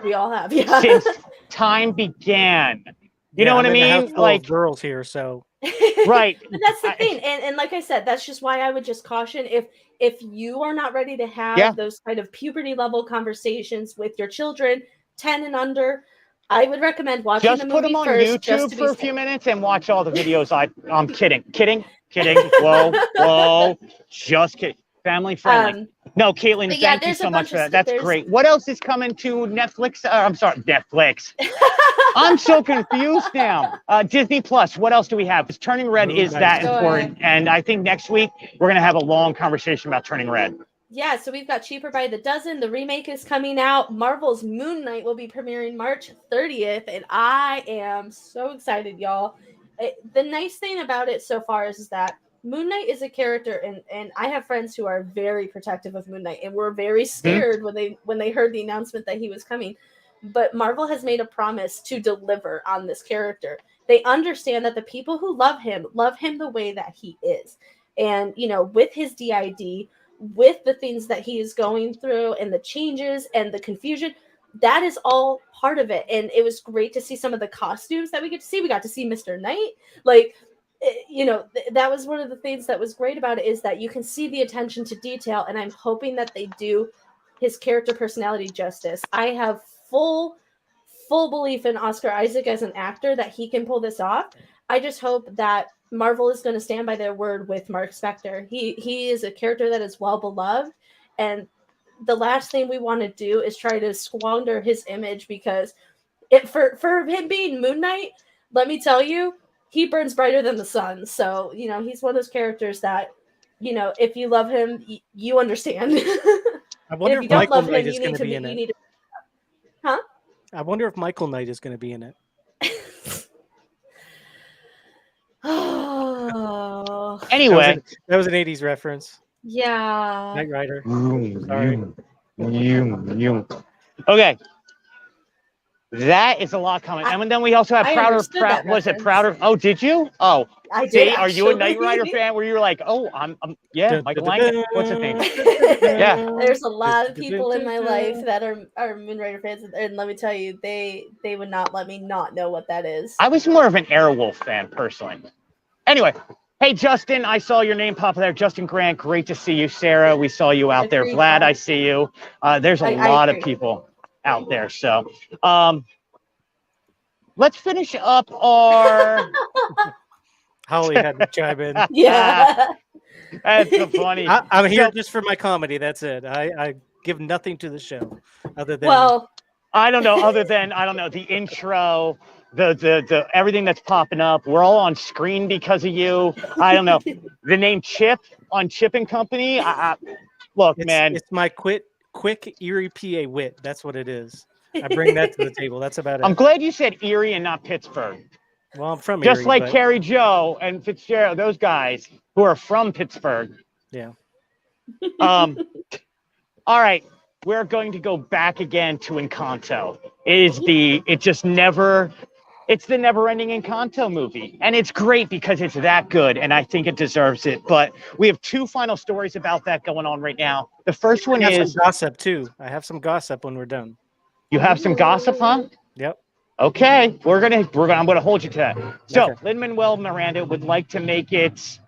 We all have, yeah. Since time began. You know what I mean? Like girls here, so right. But that's the thing, and like I said, that's just why I would just caution, if you are not ready to have those kind of puberty level conversations with your children, 10 and under, I would recommend watching the movie put them on first, YouTube for a few minutes and watch all the videos. I'm kidding. Whoa, just kidding. Family friendly. No, Kaitlyn, thank you so much for that. That's great. What else is coming to Netflix? I'm sorry, Netflix. I'm so confused now. Disney Plus, what else do we have? Because Turning Red is that important. And I think next week we're going to have a long conversation about Turning Red. Yeah, so we've got Cheaper by the Dozen. The remake is coming out. Marvel's Moon Knight will be premiering March 30th. And I am so excited, y'all. The nice thing about it so far is that Moon Knight is a character, and I have friends who are very protective of Moon Knight and were very scared when they heard the announcement that he was coming. But Marvel has made a promise to deliver on this character. They understand that the people who love him the way that he is. And, with his DID, with the things that he is going through and the changes and the confusion, that is all part of it. And it was great to see some of the costumes that we get to see. We got to see Mr. Knight. That was one of the things that was great about it, is that you can see the attention to detail, and I'm hoping that they do his character personality justice. I have full belief in Oscar Isaac as an actor that he can pull this off. I just hope that Marvel is going to stand by their word with Mark Spector. He is a character that is well beloved, and the last thing we want to do is try to squander his image, because for him being Moon Knight, let me tell you, he burns brighter than the sun. So, he's one of those characters that, if you love him, you understand. I wonder if Michael Knight is going to be in it. Huh? I wonder if Michael Knight is going to be in it. Oh. Anyway. That was an 80s reference. Yeah. Knight Rider. Sorry. Okay. That is a lot coming. And then we also have Prouder. Oh, did you? Oh, I did. Are you a Knight Rider fan where you're like, oh, I'm Michael Lang? What's his name? Yeah. There's a lot of people in my life that are Moon Rider fans, and let me tell you, they would not let me not know what that is. I was more of an Airwolf fan personally. Anyway, hey Justin, I saw your name pop there. Justin Grant, great to see you. Sarah, we saw you out there. Vlad, I see you. There's a lot of people out there. So let's finish up our Holly had to chime in. Yeah. That's so funny. I'm here just for my comedy. That's it. I give nothing to the show other than I don't know, other than the intro, the everything that's popping up. We're all on screen because of you. I don't know. The name Chip on Chip and Company. Look, man. It's my quick Erie PA wit. That's what it is. I bring that to the table. That's about it. I'm glad you said Erie and not Pittsburgh. Well, I'm from Just Erie, like but... Carrie Joe and Fitzgerald, those guys who are from Pittsburgh. Yeah. All right. We're going to go back again to Encanto. It's the never-ending Encanto movie. And it's great because it's that good, and I think it deserves it. But we have two final stories about that going on right now. The first one is some gossip too. I have some gossip when we're done. You have some gossip, huh? Yep. Okay. I'm gonna hold you to that. So okay. Lin-Manuel Miranda would like to make it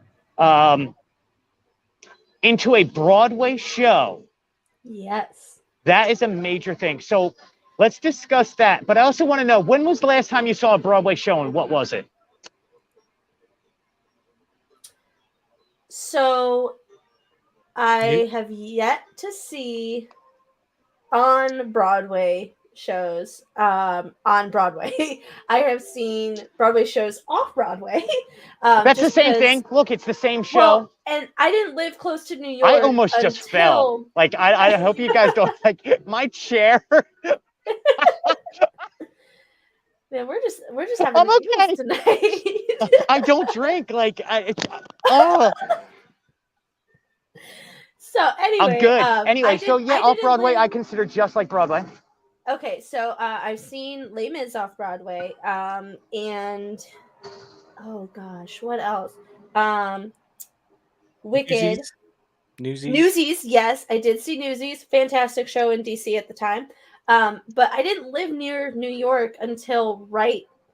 into a Broadway show. Yes. That is a major thing. So let's discuss that. But I also want to know, when was the last time you saw a Broadway show and what was it? So I have yet to see on Broadway shows on Broadway. I have seen Broadway shows off Broadway. That's the same thing. Look, it's the same show. Well, and I didn't live close to New York. I almost just fell. Like I hope you guys don't like my chair. Man, we're just having fun tonight. I don't drink. Like So anyway, I'm good. Off Broadway, I consider just like Broadway. Okay, so I've seen Les Mis off Broadway, and oh gosh, what else? Wicked, Newsies. Yes, I did see Newsies. Fantastic show in DC at the time. But I didn't live near New York until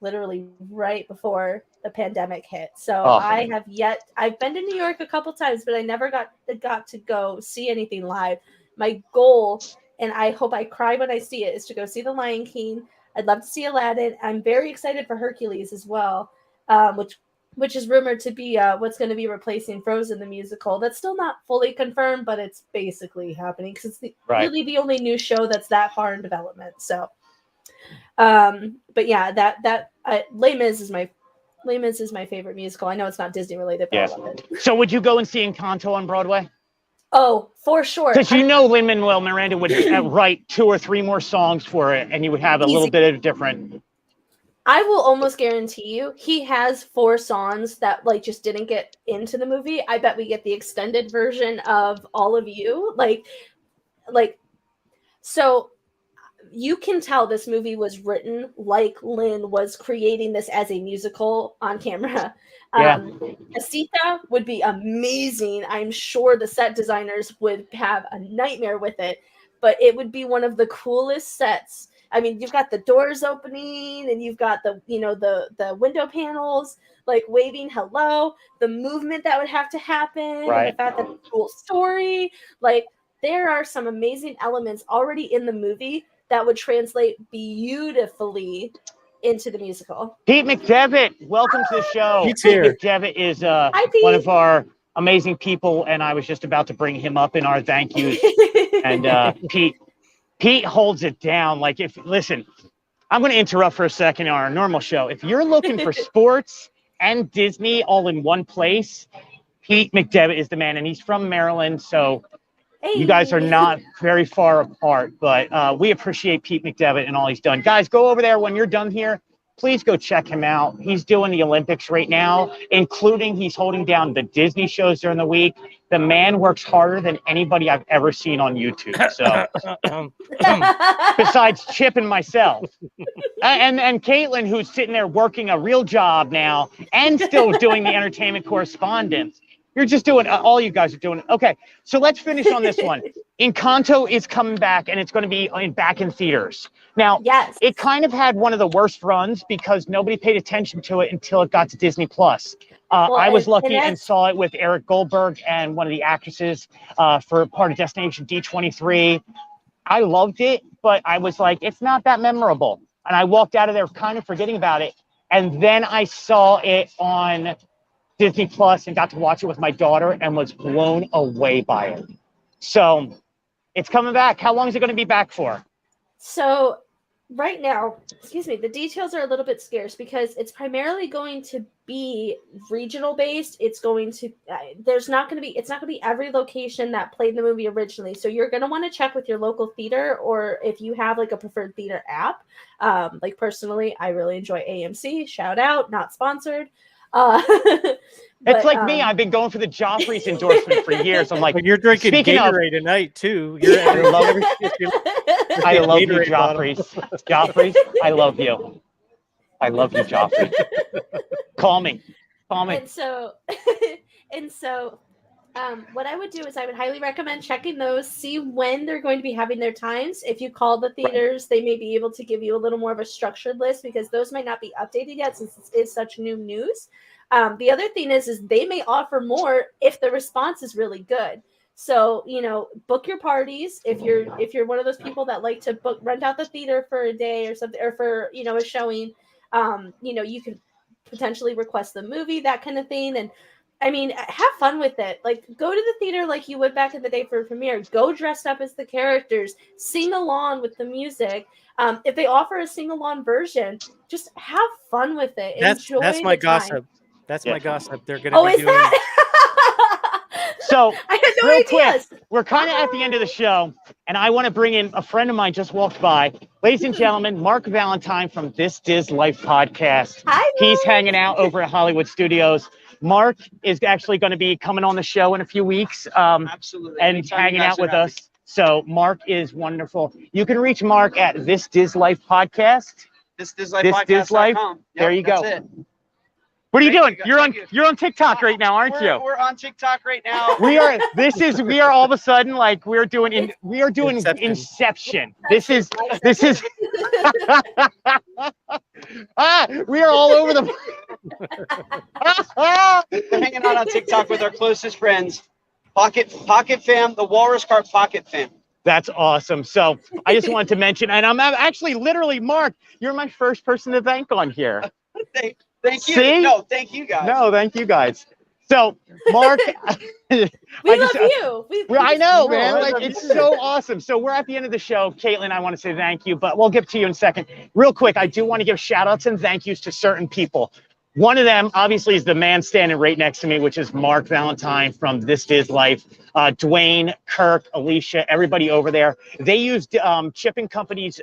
literally right before the pandemic hit. So I've been to New York a couple times, but I never got to go see anything live. My goal, and I hope I cry when I see it, is to go see The Lion King. I'd love to see Aladdin. I'm very excited for Hercules as well, which is rumored to be what's going to be replacing Frozen the musical. That's still not fully confirmed, but it's basically happening because it's really the only new show that's that far in development. So, but yeah, Les Mis is my favorite musical. I know it's not Disney related, but I love it. So would you go and see Encanto on Broadway? Oh, for sure. Because Lin-Manuel Miranda would write 2 or 3 more songs for it, and you would have a little bit of different. I will almost guarantee you he has 4 songs that just didn't get into the movie. I bet we get the extended version of All of You. So you can tell this movie was written like Lin was creating this as a musical on camera. Casita would be amazing. I'm sure the set designers would have a nightmare with it, but it would be one of the coolest sets. I mean, you've got the doors opening and you've got the window panels waving hello, the movement that would have to happen, and the fact that the cool story, there are some amazing elements already in the movie that would translate beautifully into the musical. Pete McDevitt, welcome to the show. Pete's here. Pete McDevitt is one of our amazing people, and I was just about to bring him up in our thank yous. And Pete holds it down. Listen, I'm going to interrupt for a second on our normal show. If you're looking for sports and Disney all in one place, Pete McDevitt is the man, and he's from Maryland, so you guys are not very far apart, but we appreciate Pete McDevitt and all he's done. Guys, go over there when you're done here. Please go check him out. He's doing the Olympics right now, including he's holding down the Disney shows during the week. The man works harder than anybody I've ever seen on YouTube. So, besides Chip and myself, and Kaitlyn, who's sitting there working a real job now and still doing the entertainment correspondence. You're just doing all you guys are doing. Okay, so let's finish on this one. Encanto is coming back, and it's going to be back in theaters. Now, it kind of had one of the worst runs because nobody paid attention to it until it got to Disney Plus. I was lucky and saw it with Eric Goldberg and one of the actresses for part of Destination D23. I loved it, but I was like, it's not that memorable. And I walked out of there kind of forgetting about it. And then I saw it on Disney Plus and got to watch it with my daughter and was blown away by it. So it's coming back. How long is it going to be back for? So right now, excuse me, the details are a little bit scarce because it's primarily going to be regional based. It's going to it's not going to be every location that played the movie originally. So you're going to want to check with your local theater, or if you have like a preferred theater app. Like personally, I really enjoy AMC. Shout out, not sponsored. It's like me. I've been going for the Joffrey's endorsement for years. I'm like, but you're drinking Gatorade tonight too. I love you, Joffrey's. Joffrey's, I love you. I love you, Joffrey. Call me. And so, what I would do is I would highly recommend checking those, see when they're going to be having their times. If you call the theaters, they may be able to give you a little more of a structured list because those might not be updated yet since it is such new news. The other thing is they may offer more if the response is really good. So, book your parties if you're one of those people that like to rent out the theater for a day or something, or for, a showing. You can potentially request the movie, that kind of thing. And I mean, have fun with it. Like, go to the theater like you would back in the day for a premiere. Go dressed up as the characters. Sing along with the music. If they offer a sing-along version, just have fun with it. That's my gossip. That's my gossip. They're going to be doing. That? So, I had no real ideas. Quick, we're kind of at the end of the show, and I want to bring in a friend of mine just walked by. Ladies and gentlemen, Mark Valentine from This Diz Life podcast. Hi, Mark. He's hanging out over at Hollywood Studios. Mark is actually going to be coming on the show in a few weeks. Absolutely. And anytime hanging out with us. So Mark is wonderful. You can reach Mark at This Diz Life podcast. This Diz Life. Yep, there you go. That's it. What are you doing? You're on TikTok right now, aren't you? We're on TikTok right now. We are all of a sudden like we are doing Inception. This is we are all over the We're hanging out on TikTok with our closest friends. Pocket fam, the Walrus Cart Pocket fam. That's awesome. So I just wanted to mention, and I'm actually literally, Mark, you're my first person to thank on here. Thank you. See? No, thank you guys. No, thank you guys. So, Mark, we love you. I know, man. Like, it's so awesome. So we're at the end of the show. Kaitlyn, I want to say thank you, but we'll give to you in a second. Real quick, I do want to give shout outs and thank yous to certain people. One of them, obviously, is the man standing right next to me, which is Mark Valentine from This Diz Life. Dwayne, Kirk, Alicia, everybody over there. They used Chip & Company's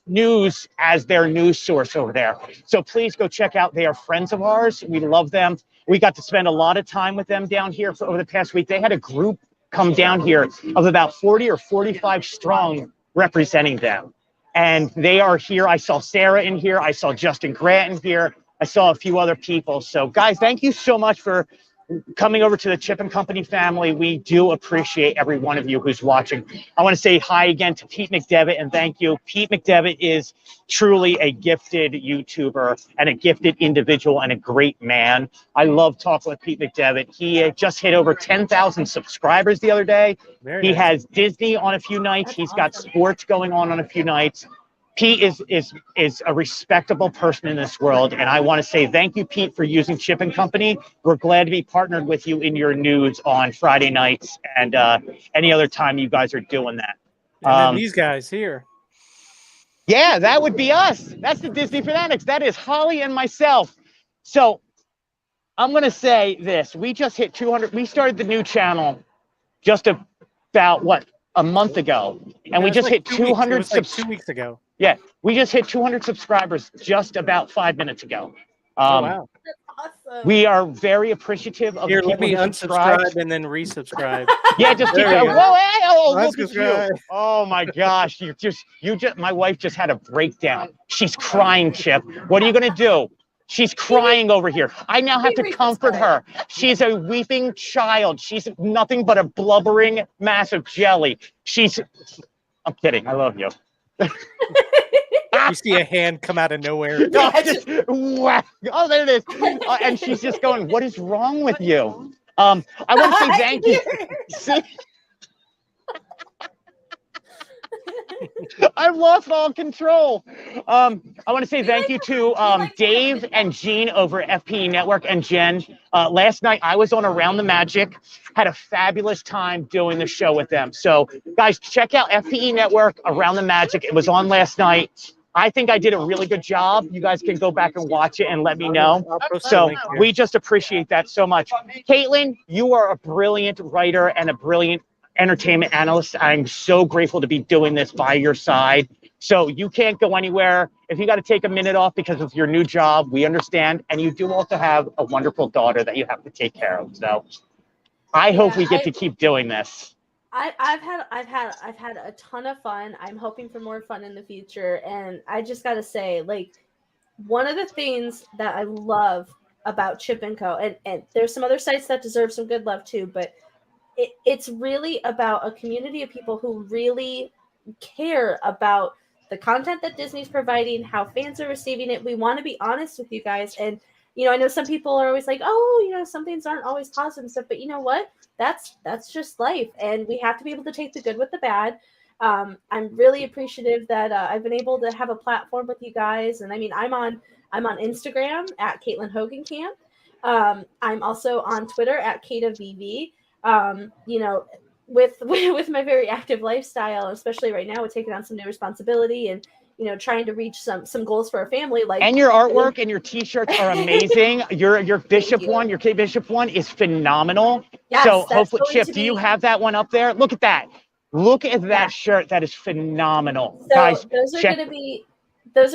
news as their news source over there. So please go check out. They are friends of ours. We love them. We got to spend a lot of time with them down here over the past week. They had a group come down here of about 40 or 45 strong representing them. And they are here. I saw Sarah in here. I saw Justin Grant in here. I saw a few other people. So, guys, thank you so much for coming over to the Chip & Company family. We do appreciate every one of you who's watching. I want to say hi again to Pete McDevitt, and thank you. Pete McDevitt is truly a gifted YouTuber and a gifted individual and a great man. I love talking with Pete McDevitt. He just hit over 10,000 subscribers the other day. He has Disney on a few nights. He's got sports going on a few nights. Pete is a respectable person in this world, and I want to say thank you, Pete, for using Chip & Company. We're glad to be partnered with you in your news on Friday nights and any other time you guys are doing that. And then these guys here. Yeah, that would be us. That's the Disney Fanatics. That is Holly and myself. So I'm going to say this. We just hit 200. We started the new channel just about, a month ago. And we just hit 200 subscribers 2 weeks ago. Yeah, we just hit 200 subscribers just about 5 minutes ago. Wow. That's awesome. We are very appreciative of Here, the let people me who subscribe. unsubscribe and then resubscribe. Yeah, just keep There going. you go. Whoa, hey, oh, look at Unsubscribe. you. Oh my gosh, my wife just had a breakdown. She's crying, Chip. What are you gonna do? She's crying over here. I now have to comfort her. She's a weeping child. She's nothing but a blubbering mass of jelly. I'm kidding. I love you. You see a hand come out of nowhere. No, wow. Oh, there it is. And she's just going, what is wrong with you? I want to say thank you. See? I've lost all control. I want to say thank you to Dave and Gene over at FPE Network and Jen. Last night I was on Around the Magic, had a fabulous time doing the show with them. So guys, check out FPE Network, Around the Magic. It was on last night. I think I did a really good job. You guys can go back and watch it and let me know. I'll post the So link here. we just appreciate that so much. Kaitlyn, you are a brilliant writer and a brilliant entertainment analyst. I'm so grateful to be doing this by your side. So you can't go anywhere. If you got to take a minute off because of your new job, we understand. And you do also have a wonderful daughter that you have to take care of. So I hope we get to keep doing this. I've had a ton of fun. I'm hoping for more fun in the future. And I just gotta say, like, one of the things that I love about Chip and Co. and there's some other sites that deserve some good love too, but it's really about a community of people who really care about the content that Disney's providing, how fans are receiving it. We want to be honest with you guys. And, you know, I know some people are always like, oh, you know, some things aren't always positive and stuff, but you know what? That's just life. And we have to be able to take the good with the bad. I'm really appreciative that I've been able to have a platform with you guys. And I mean, I'm on Instagram at Kaitlyn Hogan Camp. I'm also on Twitter at KataVV. You know, with my very active lifestyle, especially right now with taking on some new responsibility and, you know, trying to reach some goals for our family. Like, and your artwork and your t-shirts are amazing. Your Bishop one, your Kate Bishop one is phenomenal. Yes, so that's hopefully, going Chip, to do you be- have that one up there? Look at that. Look at that shirt. That is phenomenal. So Guys, those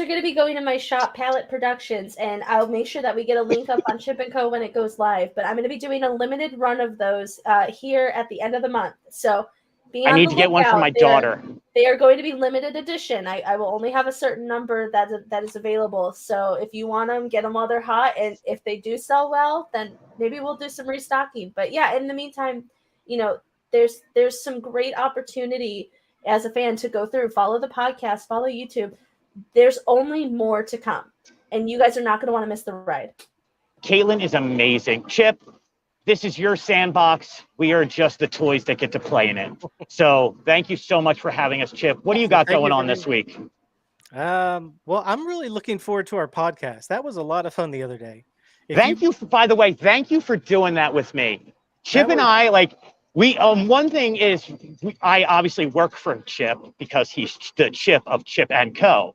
are going to be going to my shop, Palette Productions, and I'll make sure that we get a link up on Chip and Co when it goes live. But I'm going to be doing a limited run of those here at the end of the month. So I need to get one for my daughter. They are going to be limited edition. I will only have a certain number that is available. So if you want them, get them while they're hot. And if they do sell well, then maybe we'll do some restocking. But yeah, in the meantime, you know, there's some great opportunity as a fan to go through, follow the podcast, follow YouTube. There's only more to come. And you guys are not going to want to miss the ride. Kaitlyn is amazing. Chip, this is your sandbox. We are just the toys that get to play in it. So thank you so much for having us, Chip. What do you got going on this week? Well, I'm really looking forward to our podcast. That was a lot of fun the other day. By the way, thank you for doing that with me. Chip and I, like, one thing is, I obviously work for Chip because he's the Chip of Chip and Co.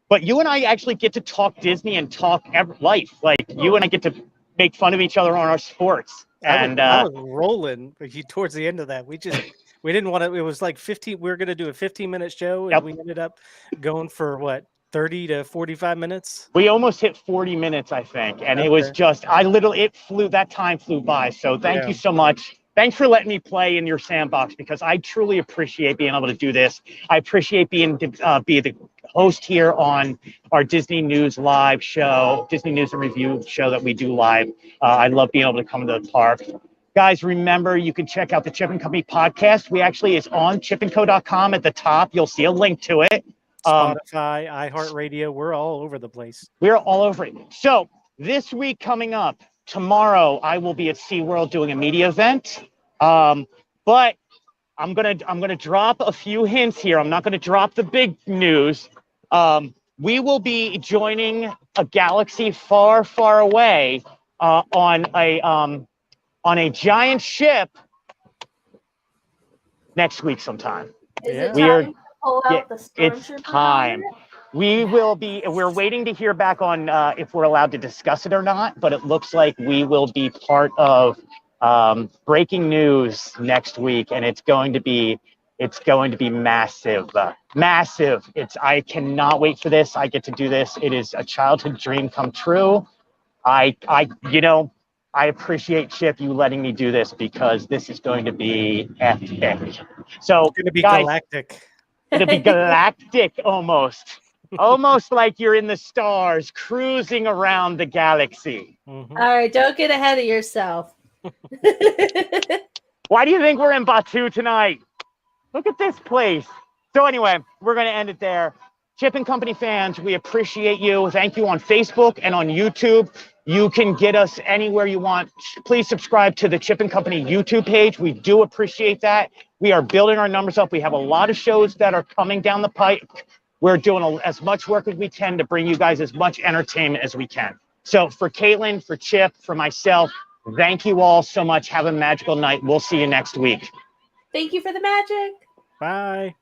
But you and I actually get to talk Disney and talk life. Like, you and I get to make fun of each other on our sports. And I was rolling towards the end of that. We didn't want to. It was like 15. We were going to do a 15-minute show, and we ended up going for what, 30 to 45 minutes. We almost hit 40 minutes, I think, and it was just that time flew by. So thank you so much. Thanks for letting me play in your sandbox, because I truly appreciate being able to do this. I appreciate be the host here on our Disney News Live show, Disney News and Review show that we do live. I love being able to come to the park. Guys, remember, you can check out the Chip and Company podcast. We actually is on chipandco.com at the top. You'll see a link to it. Spotify, iHeartRadio, we're all over the place. We're all over it. So this week coming up, tomorrow I will be at SeaWorld doing a media event. But I'm gonna drop a few hints here. I'm not gonna drop the big news. We will be joining a galaxy far, far away on a giant ship next week sometime. It's time. We're waiting to hear back on if we're allowed to discuss it or not, but it looks like we will be part of breaking news next week, and it's going to be massive. Massive. I cannot wait for this. I get to do this. It is a childhood dream come true. I appreciate, Chip, you letting me do this, because this is going to be epic. So it's going to be galactic. It'll be galactic almost. Almost like you're in the stars, cruising around the galaxy. Mm-hmm. All right, don't get ahead of yourself. Why do you think we're in Batuu tonight? Look at this place. So anyway, we're going to end it there. Chip and Company fans, we appreciate you. Thank you on Facebook and on YouTube. You can get us anywhere you want. Please subscribe to the Chip and Company YouTube page. We do appreciate that. We are building our numbers up. We have a lot of shows that are coming down the pipe. We're doing as much work as we can to bring you guys as much entertainment as we can. So for Kaitlyn, for Chip, for myself, thank you all so much. Have a magical night. We'll see you next week. Thank you for the magic. Bye.